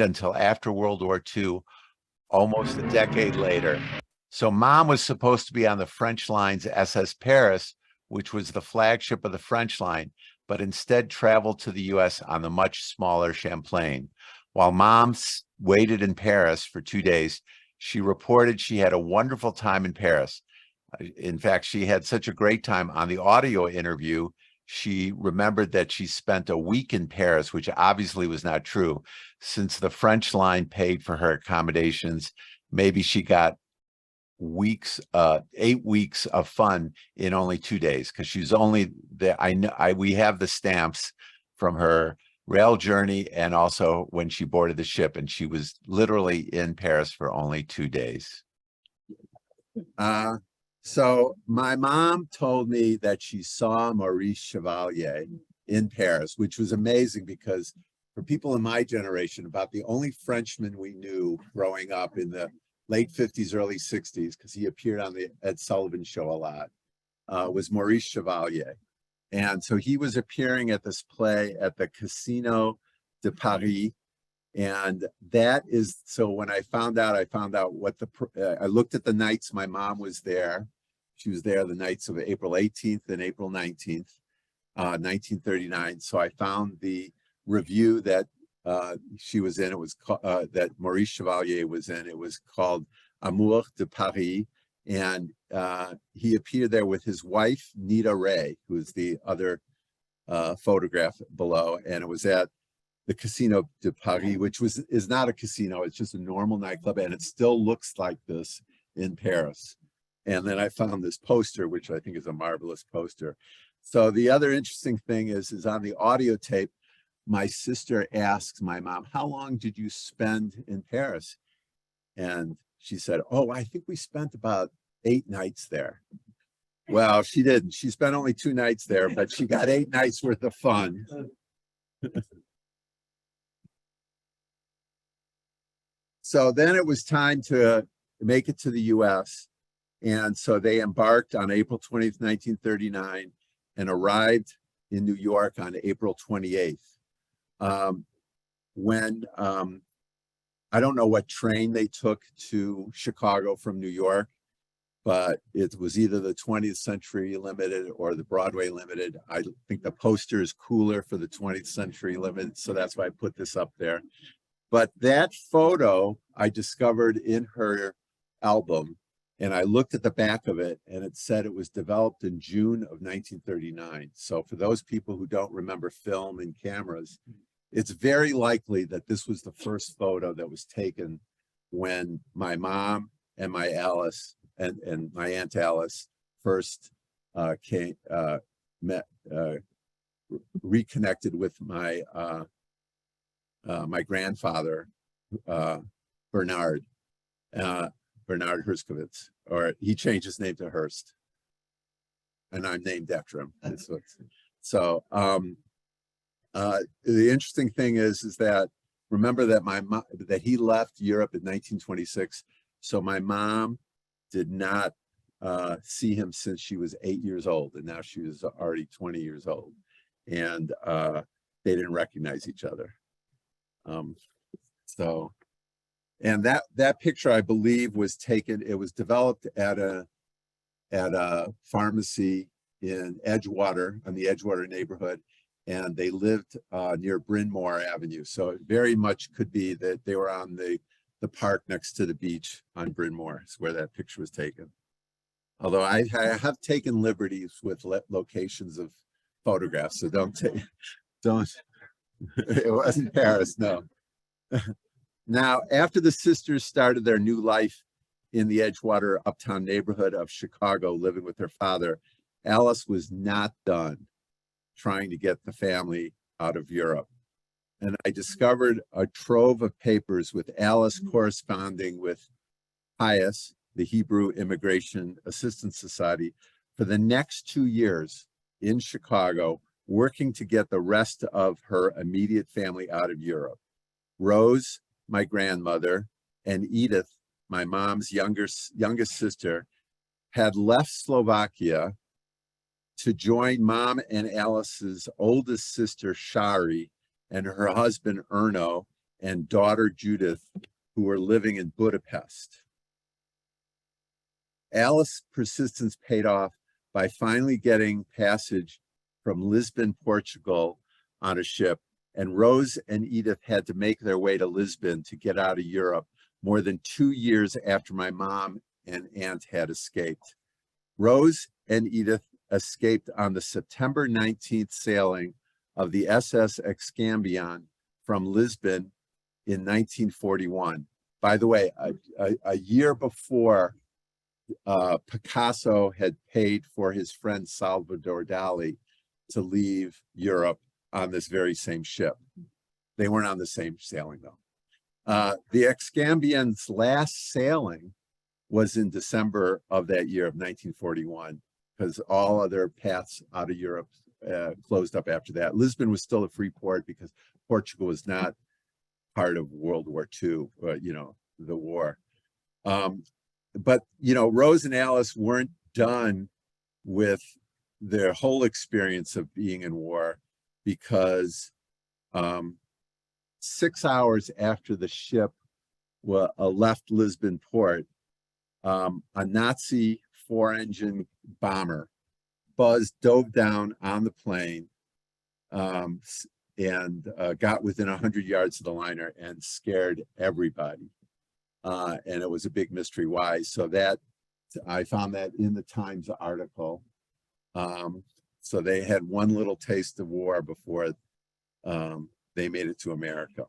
until after World War II, almost a decade later. So Mom was supposed to be on the French line's SS Paris, which was the flagship of the French line, but instead traveled to the US on the much smaller Champlain. While Mom waited in Paris for 2 days, she reported she had a wonderful time in Paris. In fact, she had such a great time on the audio interview. She remembered that she spent a week in Paris, which obviously was not true, since the French line paid for her accommodations. Maybe she got 8 weeks of fun in only 2 days, because she's only there. We have the stamps from her rail journey and also when she boarded the ship, and she was literally in Paris for only 2 days. So my mom told me that she saw Maurice Chevalier in Paris, which was amazing because for people in my generation, about the only Frenchman we knew growing up in the late 50s, early 60s, because he appeared on the Ed Sullivan Show a lot, was Maurice Chevalier. And so he was appearing at this play at the Casino de Paris. And that is, so when I found out what I looked at the nights my mom was there. She was there the nights of April 18th and April 19th, 1939. So I found the review that she was in. It was that Maurice Chevalier was in. It was called Amour de Paris. And he appeared there with his wife, Nita Ray, who is the other photograph below. And it was at the Casino de Paris, which is not a casino. It's just a normal nightclub. And it still looks like this in Paris. And then I found this poster, which I think is a marvelous poster. So the other interesting thing is on the audio tape, my sister asks my mom, how long did you spend in Paris? And she said, oh, I think we spent about 8 nights there. Well, she didn't. She spent only 2 nights there, but she got 8 nights worth of fun. So then it was time to make it to the US. And so they embarked on April 20th, 1939, and arrived in New York on April 28th. When I don't know what train they took to Chicago from New York, but it was either the 20th Century Limited or the Broadway Limited. I think the poster is cooler for the 20th Century Limited, so that's why I put this up there. But that photo I discovered in her album, and I looked at the back of it, and it said it was developed in June of 1939. So for those people who don't remember film and cameras, it's very likely that this was the first photo that was taken when my mom and my Alice and my Aunt Alice first reconnected with my my grandfather, Bernard Herskovitz, or he changed his name to Hearst, and I'm named after him. So the interesting thing is that, remember that that he left Europe in 1926. So my mom did not see him since she was 8 years old, and now she was already 20 years old, and they didn't recognize each other. And that picture, I believe, was taken. It was developed at a pharmacy in Edgewater, on the Edgewater neighborhood, and they lived near Bryn Mawr Avenue. So it very much could be that they were on the park next to the beach on Bryn Mawr, is where that picture was taken. Although I have taken liberties with locations of photographs, so don't. It wasn't Paris, no. Now, after the sisters started their new life in the Edgewater uptown neighborhood of Chicago, living with their father, Alice was not done trying to get the family out of Europe. And I discovered a trove of papers with Alice corresponding with HIAS, the Hebrew Immigration Assistance Society, for the next 2 years in Chicago, working to get the rest of her immediate family out of Europe. Rose, my grandmother, and Edith, my mom's youngest sister, had left Slovakia to join Mom and Alice's oldest sister, Shari, and her husband, Erno, and daughter, Judith, who were living in Budapest. Alice's persistence paid off by finally getting passage from Lisbon, Portugal on a ship, and Rose and Edith had to make their way to Lisbon to get out of Europe more than 2 years after my mom and aunt had escaped. Rose and Edith escaped on the September 19th sailing of the SS Excambion from Lisbon in 1941. By the way, a year before, Picasso had paid for his friend Salvador Dali to leave Europe on this very same ship. They weren't on the same sailing though. The Excambion's last sailing was in December of that year of 1941, because all other paths out of Europe closed up after that. Lisbon was still a free port because Portugal was not part of World War II, the war. But, Rose and Alice weren't done with their whole experience of being in war, because 6 hours after the ship left Lisbon port, a Nazi 4-engine bomber dove down on the plane and got within 100 yards of the liner and scared everybody. And it was a big mystery why. So that I found that in the Times article. So they had one little taste of war before they made it to America.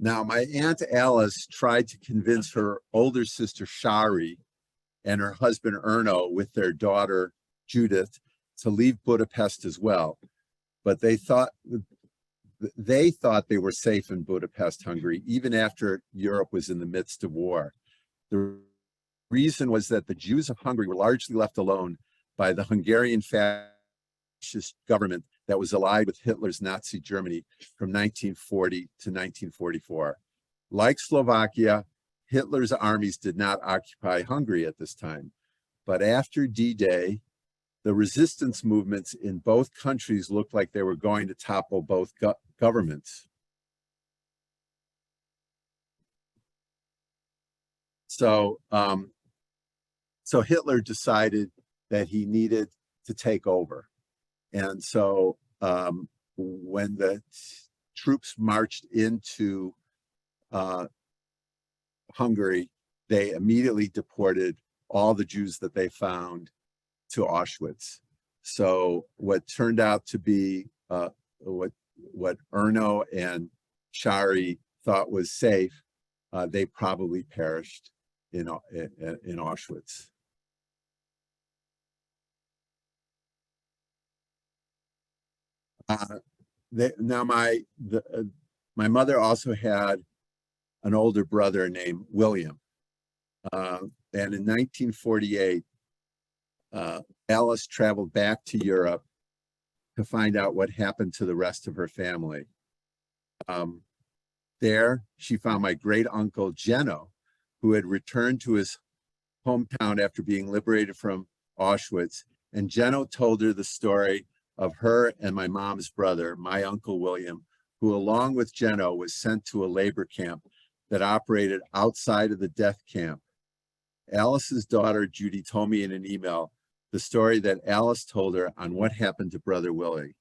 Now, my Aunt Alice tried to convince her older sister Shari and her husband Erno with their daughter Judith to leave Budapest as well. But they thought they were safe in Budapest, Hungary, even after Europe was in the midst of war. The reason was that the Jews of Hungary were largely left alone by the Hungarian fascist government that was allied with Hitler's Nazi Germany from 1940 to 1944. Like Slovakia, Hitler's armies did not occupy Hungary at this time. But after D-Day, the resistance movements in both countries looked like they were going to topple both governments. So Hitler decided that he needed to take over. And so when the troops marched into Hungary, they immediately deported all the Jews that they found to Auschwitz. So what turned out to be what Erno and Shari thought was safe, they probably perished in Auschwitz. Now my mother also had an older brother named William, and in 1948, Alice traveled back to Europe to find out what happened to the rest of her family. There, she found my great uncle Geno, who had returned to his hometown after being liberated from Auschwitz, and Geno told her the story of her and my mom's brother, my uncle William, who along with Geno was sent to a labor camp that operated outside of the death camp. Alice's daughter, Judy, told me in an email the story that Alice told her on what happened to Brother Willie.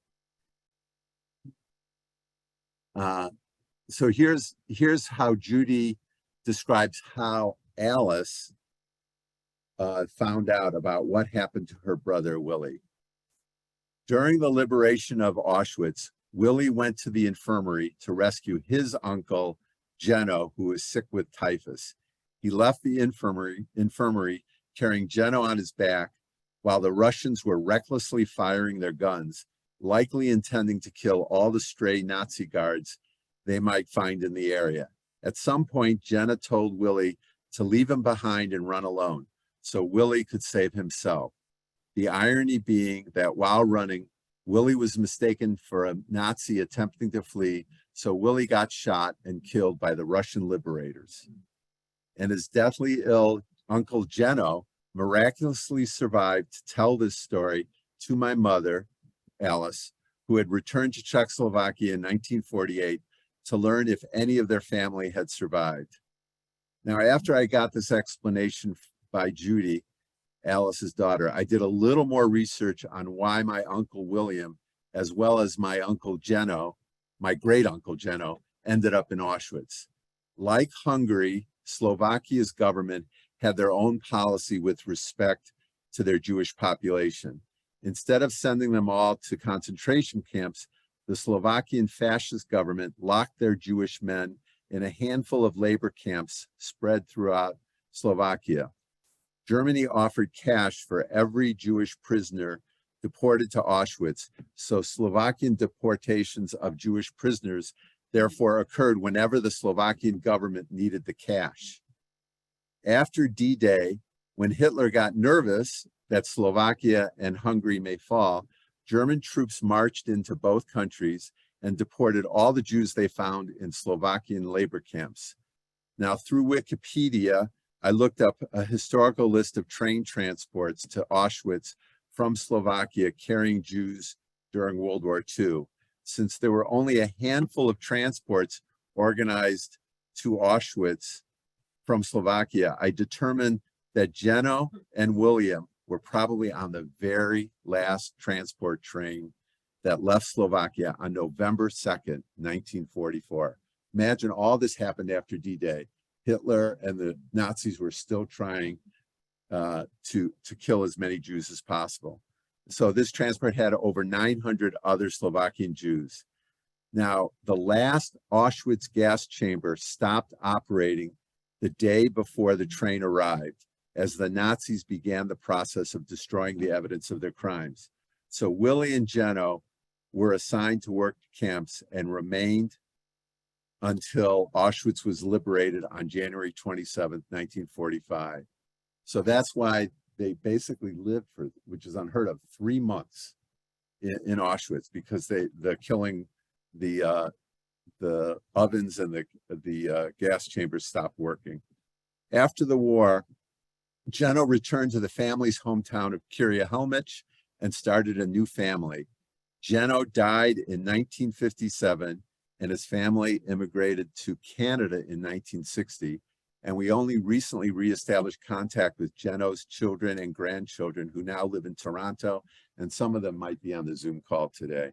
So here's how Judy describes how Alice found out about what happened to her brother Willie. During the liberation of Auschwitz, Willie went to the infirmary to rescue his uncle, Geno, who was sick with typhus. He left the infirmary carrying Geno on his back while the Russians were recklessly firing their guns, likely intending to kill all the stray Nazi guards they might find in the area. At some point, Jenna told Willie to leave him behind and run alone, so Willie could save himself. The irony being that while running, Willie was mistaken for a Nazi attempting to flee, so Willie got shot and killed by the Russian liberators. And his deathly ill Uncle Jeno miraculously survived to tell this story to my mother, Alice, who had returned to Czechoslovakia in 1948 to learn if any of their family had survived. Now, after I got this explanation by Judy, Alice's daughter, I did a little more research on why my Uncle William, as well as my Uncle Jeno, my great Uncle Jeno, ended up in Auschwitz. Like Hungary, Slovakia's government had their own policy with respect to their Jewish population. Instead of sending them all to concentration camps, the Slovakian fascist government locked their Jewish men in a handful of labor camps spread throughout Slovakia. Germany offered cash for every Jewish prisoner deported to Auschwitz, so Slovakian deportations of Jewish prisoners therefore occurred whenever the Slovakian government needed the cash. After D-Day, when Hitler got nervous that Slovakia and Hungary may fall, German troops marched into both countries and deported all the Jews they found in Slovakian labor camps. Now, through Wikipedia, I looked up a historical list of train transports to Auschwitz from Slovakia carrying Jews during World War II. Since there were only a handful of transports organized to Auschwitz from Slovakia, I determined that Jeno and William were probably on the very last transport train that left Slovakia on November 2nd, 1944. Imagine all this happened after D-Day. Hitler and the Nazis were still trying to kill as many Jews as possible. So this transport had over 900 other Slovakian Jews. Now, the last Auschwitz gas chamber stopped operating the day before the train arrived, as the Nazis began the process of destroying the evidence of their crimes. So Willie and Jeno were assigned to work camps and remained until Auschwitz was liberated on January 27th, 1945. So that's why they basically lived for, which is unheard of, 3 months in Auschwitz, because the killing, the ovens and the gas chambers stopped working. After the war, Jeno returned to the family's hometown of Kirja-Helmich and started a new family. Jeno died in 1957, and his family immigrated to Canada in 1960. And we only recently reestablished contact with Jeno's children and grandchildren, who now live in Toronto, and some of them might be on the Zoom call today.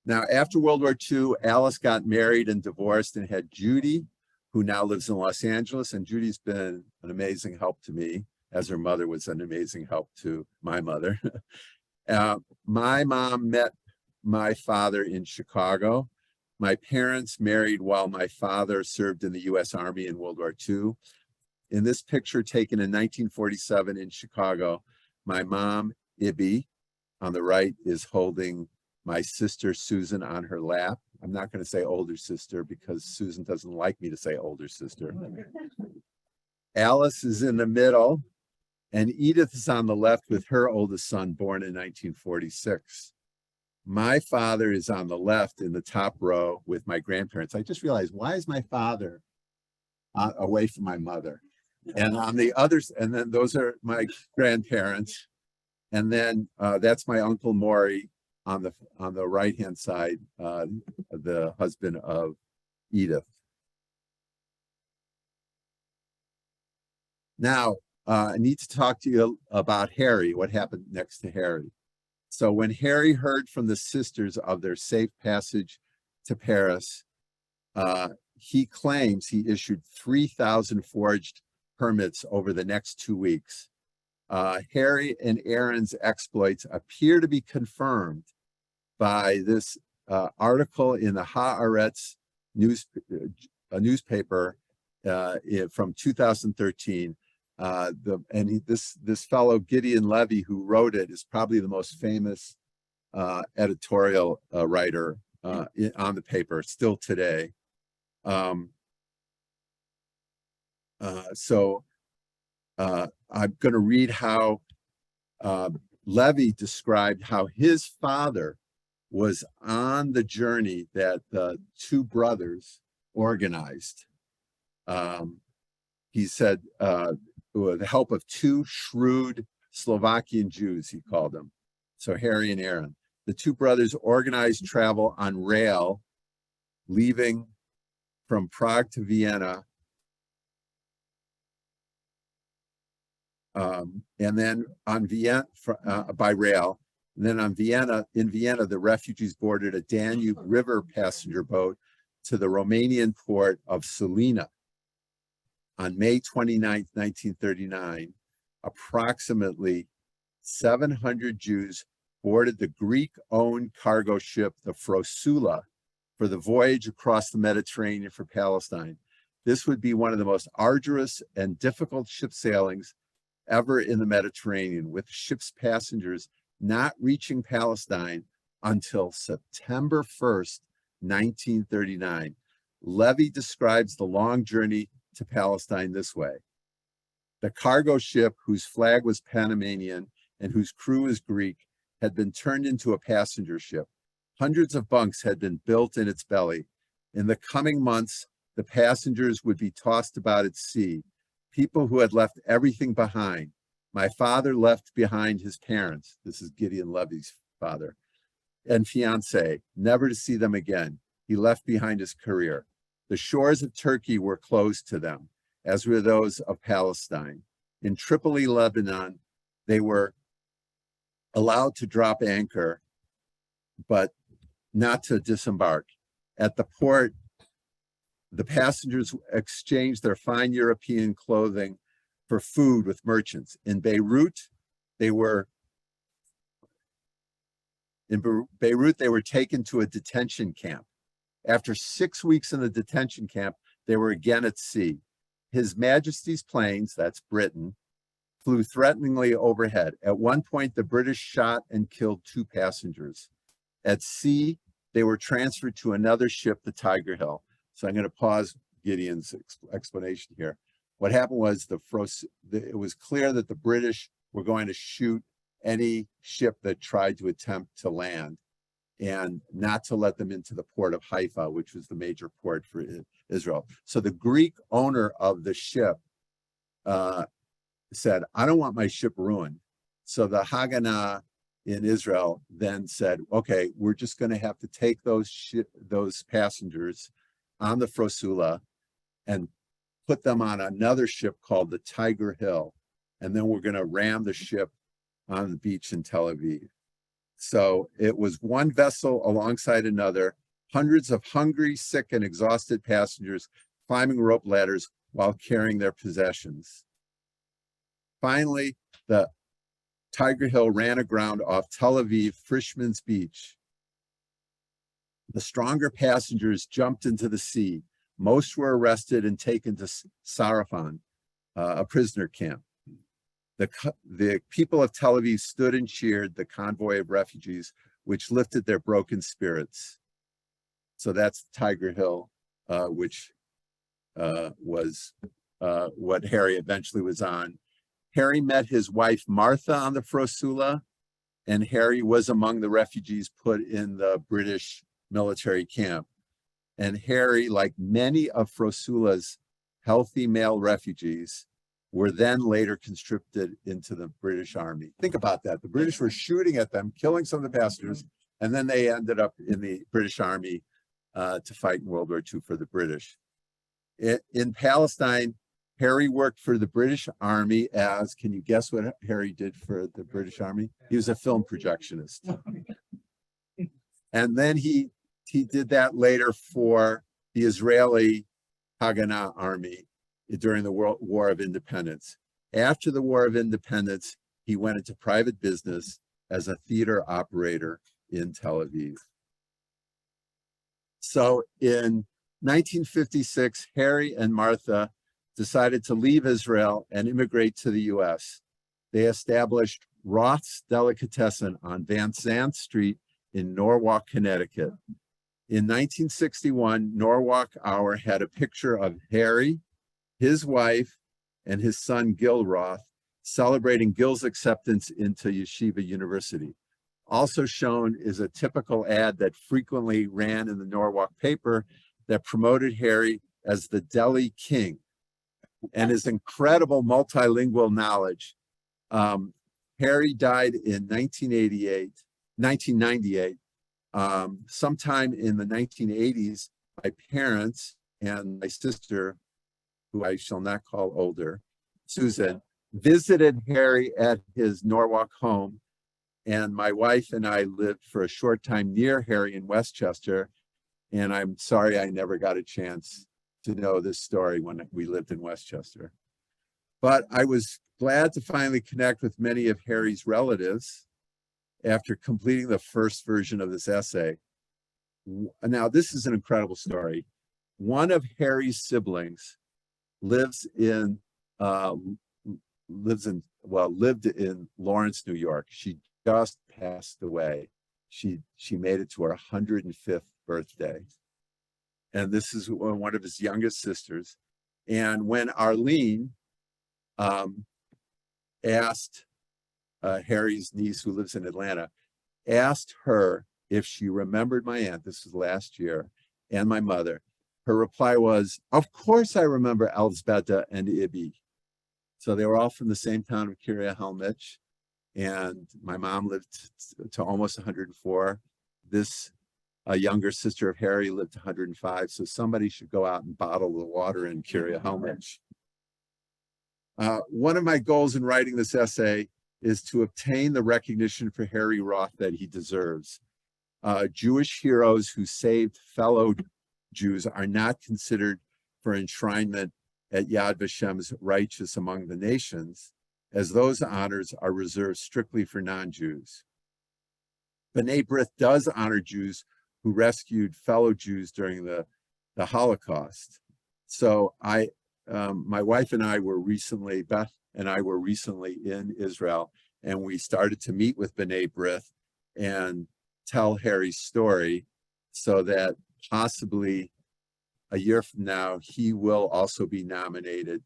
Now, after World War II, Alice got married and divorced and had Judy, who now lives in Los Angeles. And Judy's been an amazing help to me, as her mother was an amazing help to my mother. My mom met my father in Chicago. My parents married while my father served in the U.S. Army in World War II. In this picture taken in 1947 in Chicago, my mom, Ibby, on the right, is holding my sister, Susan, on her lap. I'm not going to say older sister because Susan doesn't like me to say older sister. Alice is in the middle, and Edith is on the left with her oldest son, born in 1946. My father is on the left in the top row with my grandparents. I just realized, why is my father away from my mother? And on the others, and then those are my grandparents. And then that's my Uncle Maury on the right-hand side, the husband of Edith. Now, I need to talk to you about Harry, what happened next to Harry. So when Harry heard from the sisters of their safe passage to Paris, he claims he issued 3,000 forged permits over the next 2 weeks. Harry and Aaron's exploits appear to be confirmed by this article in the Haaretz newspaper from 2013. This fellow Gideon Levy, who wrote it, is probably the most famous editorial writer on the paper still today. I'm going to read how Levy described how his father was on the journey that the two brothers organized. He said, with the help of two shrewd Slovakian Jews, he called them, so Harry and Aaron. The two brothers organized travel on rail, leaving from Prague to Vienna, and then on Vienna by rail. And then in Vienna, the refugees boarded a Danube River passenger boat to the Romanian port of Sulina. On May 29th, 1939, approximately 700 Jews boarded the Greek-owned cargo ship, the Frosula, for the voyage across the Mediterranean for Palestine. This would be one of the most arduous and difficult ship sailings ever in the Mediterranean, with ship's passengers not reaching Palestine until September 1st, 1939. Levy describes the long journey to Palestine this way. The cargo ship, whose flag was Panamanian and whose crew was Greek, had been turned into a passenger ship. Hundreds of bunks had been built in its belly. In the coming months, the passengers would be tossed about at sea, people who had left everything behind. My father left behind his parents. This is Gideon Levy's father, and fiance, never to see them again. He left behind his career. The shores of Turkey were closed to them, as were those of Palestine. In Tripoli, Lebanon, they were allowed to drop anchor, but not to disembark. At the port, the passengers exchanged their fine European clothing for food with merchants. In Beirut, they were taken to a detention camp. After 6 weeks in the detention camp, they were again at sea. His Majesty's planes, that's Britain, flew threateningly overhead. At one point, the British shot and killed 2 passengers. At sea, they were transferred to another ship, the Tiger Hill. So I'm going to pause Gideon's explanation here. What happened was it was clear that the British were going to shoot any ship that tried to attempt to land, and not to let them into the port of Haifa, which was the major port for Israel. So the Greek owner of the ship said, I don't want my ship ruined. So the Haganah in Israel then said, okay, we're just going to have to take those passengers on the Frosula and put them on another ship called the Tiger Hill. And then we're going to ram the ship on the beach in Tel Aviv. So it was one vessel alongside another, hundreds of hungry, sick, and exhausted passengers climbing rope ladders while carrying their possessions. Finally, the Tiger Hill ran aground off Tel Aviv Frischman's Beach. The stronger passengers jumped into the sea. Most were arrested and taken to Sarafan, a prisoner camp. The people of Tel Aviv stood and cheered the convoy of refugees, which lifted their broken spirits. So that's Tiger Hill, which was what Harry eventually was on. Harry met his wife Martha on the Frosula, and Harry was among the refugees put in the British military camp. And Harry, like many of Frosula's healthy male refugees, were then later conscripted into the British Army. Think about that. The British were shooting at them, killing some of the passengers, and then they ended up in the British Army to fight in World War II for the British. In Palestine, Harry worked for the British Army as, can you guess what Harry did for the British Army? He was a film projectionist. And then he did that later for the Israeli Haganah army during the War of Independence. After the War of Independence, he went into private business as a theater operator in Tel Aviv. So in 1956, Harry and Martha decided to leave Israel and immigrate to the US. They established Roth's Delicatessen on Van Zandt Street in Norwalk, Connecticut. In 1961, Norwalk Hour had a picture of Harry, his wife, and his son Gil Roth celebrating Gil's acceptance into Yeshiva University. Also shown is a typical ad that frequently ran in the Norwalk paper that promoted Harry as the deli king and his incredible multilingual knowledge. Harry died in 1998. Sometime in the 1980s, my parents and my sister, who I shall not call older, Susan, visited Harry at his Norwalk home. And my wife and I lived for a short time near Harry in Westchester. And I'm sorry I never got a chance to know this story when we lived in Westchester. But I was glad to finally connect with many of Harry's relatives after completing the first version of this essay. Now, this is an incredible story. One of Harry's siblings lived in Lawrence, New York. She just passed away. She made it to her 105th birthday. And this is one of his youngest sisters. And when Arlene asked Harry's niece, who lives in Atlanta, asked her if she remembered my aunt, this was last year, and my mother, her reply was, "Of course I remember Elsbeta and Ibby." So they were all from the same town of Kiryat Helmich, and my mom lived to almost 104. This younger sister of Harry lived to 105, so somebody should go out and bottle the water in Kiryat Helmich. One of my goals in writing this essay is to obtain the recognition for Harry Roth that he deserves. Jewish heroes who saved fellow Jews are not considered for enshrinement at Yad Vashem's Righteous Among the Nations, as those honors are reserved strictly for non-Jews. B'nai B'rith does honor Jews who rescued fellow Jews during the Holocaust. So my wife and I were recently, Beth and I were recently in Israel, and we started to meet with B'nai B'rith and tell Harry's story so that possibly a year from now, he will also be nominated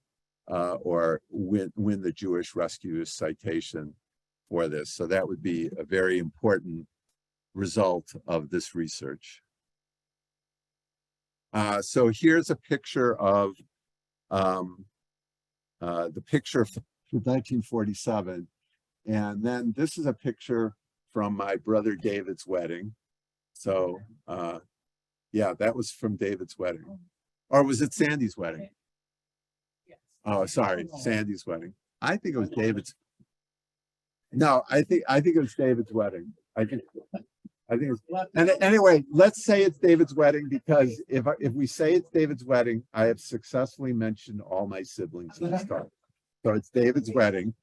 or win the Jewish Rescuers Citation for this. So that would be a very important result of this research. So here's a picture of the picture from 1947. And then this is a picture from my brother David's wedding. So yeah, that was from David's wedding. Or was it Sandy's wedding? Oh, sorry, Sandy's wedding. I think it was David's. No, I think it was David's wedding. I think it was. And anyway, let's say it's David's wedding, because if we say it's David's wedding, I have successfully mentioned all my siblings in this talk. So it's David's wedding.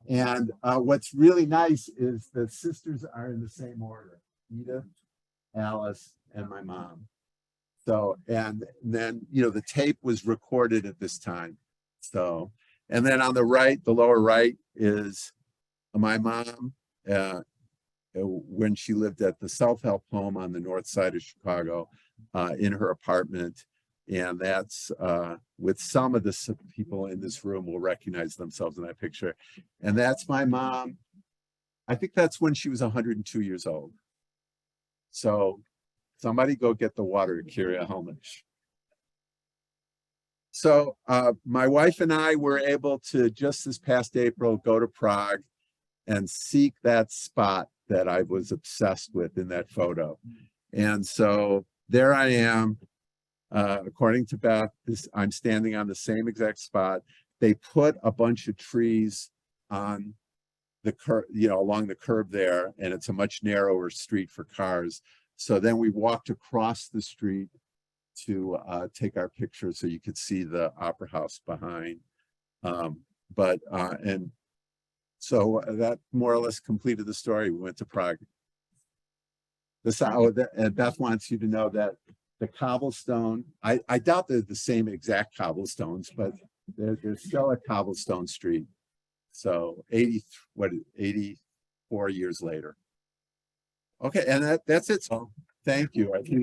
And what's really nice is the sisters are in the same order: Edith, Alice, and my mom. So, and then, you know, the tape was recorded at this time. So, and then on the right, the lower right, is my mom when she lived at the self-help home on the north side of Chicago in her apartment. And that's with some of the people in this room will recognize themselves in that picture. And that's my mom. I think that's when she was 102 years old. So somebody go get the water at Kiryat Helmich. So my wife and I were able to, just this past April, go to Prague and seek that spot that I was obsessed with in that photo. And so there I am. According to Beth, I'm standing on the same exact spot. They put a bunch of trees on the curb, you know, along the curb there, and it's a much narrower street for cars. So then we walked across the street to take our picture so you could see the opera house behind. And so that more or less completed the story. We went to Prague. And Beth wants you to know that the cobblestone, I doubt they're the same exact cobblestones, but They're still at Cobblestone Street. So 84 years later. Okay, and that's it. So thank you. I think